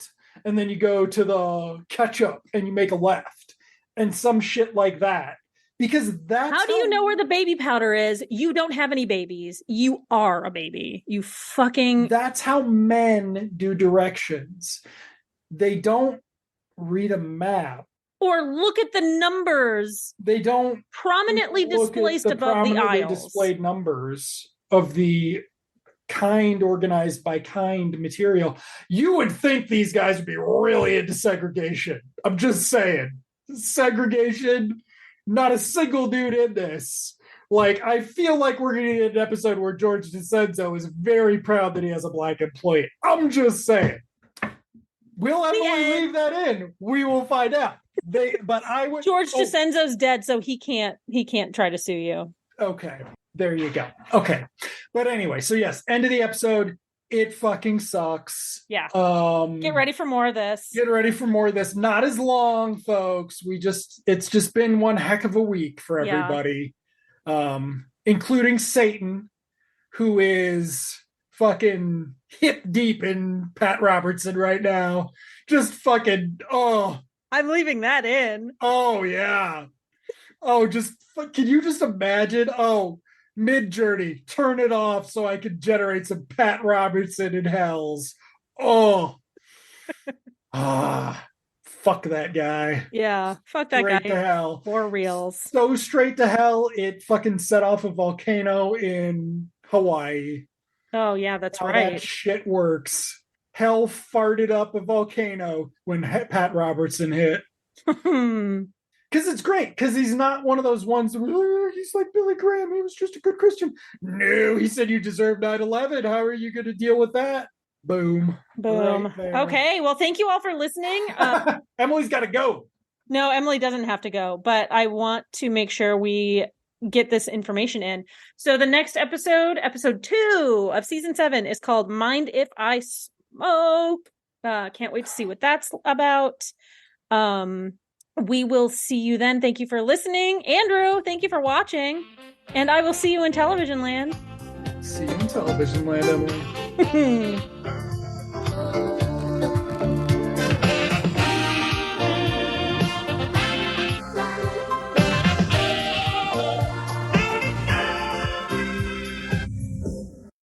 And then you go to the ketchup and you make a left and some shit like that. Because that's how do you know where the baby powder is? You don't have any babies. You are a baby. You fucking. That's how men do directions. They don't read a map. Or look at the numbers. They don't prominently displaced above the aisles. Displayed numbers of the kind organized by kind material. You would think these guys would be really into segregation. I'm just saying. Segregation, not a single dude in this. Like, I feel like we're going to get an episode where George DeCenzo is very proud that he has a black employee. I'm just saying. Will Emily leave that in? We will find out. George DeCenzo's dead, so he can't try to sue you. Okay. There you go. Okay. But anyway, so yes, end of the episode. It fucking sucks. Yeah. Get ready for more of this. Not as long, folks. It's just been one heck of a week for everybody. Including Satan, who is fucking hip deep in Pat Robertson right now. Just fucking, I'm leaving that in. Oh, yeah. Can you just imagine? Mid-Journey, turn it off so I can generate some Pat Robertson in hells. Fuck that guy. Yeah, fuck that guy. Straight to hell. For reals. So straight to hell, it fucking set off a volcano in Hawaii. Oh, yeah, that's right. That shit works. Hell farted up a volcano when Pat Robertson hit. Because it's great, because he's not one of those ones where he's like Billy Graham, he was just a good Christian. No, he said you deserve 9/11. How are you going to deal with that? Boom. Right, okay, well, thank you all for listening. Emily's got to go. No, Emily doesn't have to go, but I want to make sure we get this information in. So the next episode 2 of season 7 is called Mind If I Smoke. Can't wait to see what that's about. We will see you then. Thank you for listening. Andrew, thank you for watching. And I will see you in television land. See you in television land, Emily.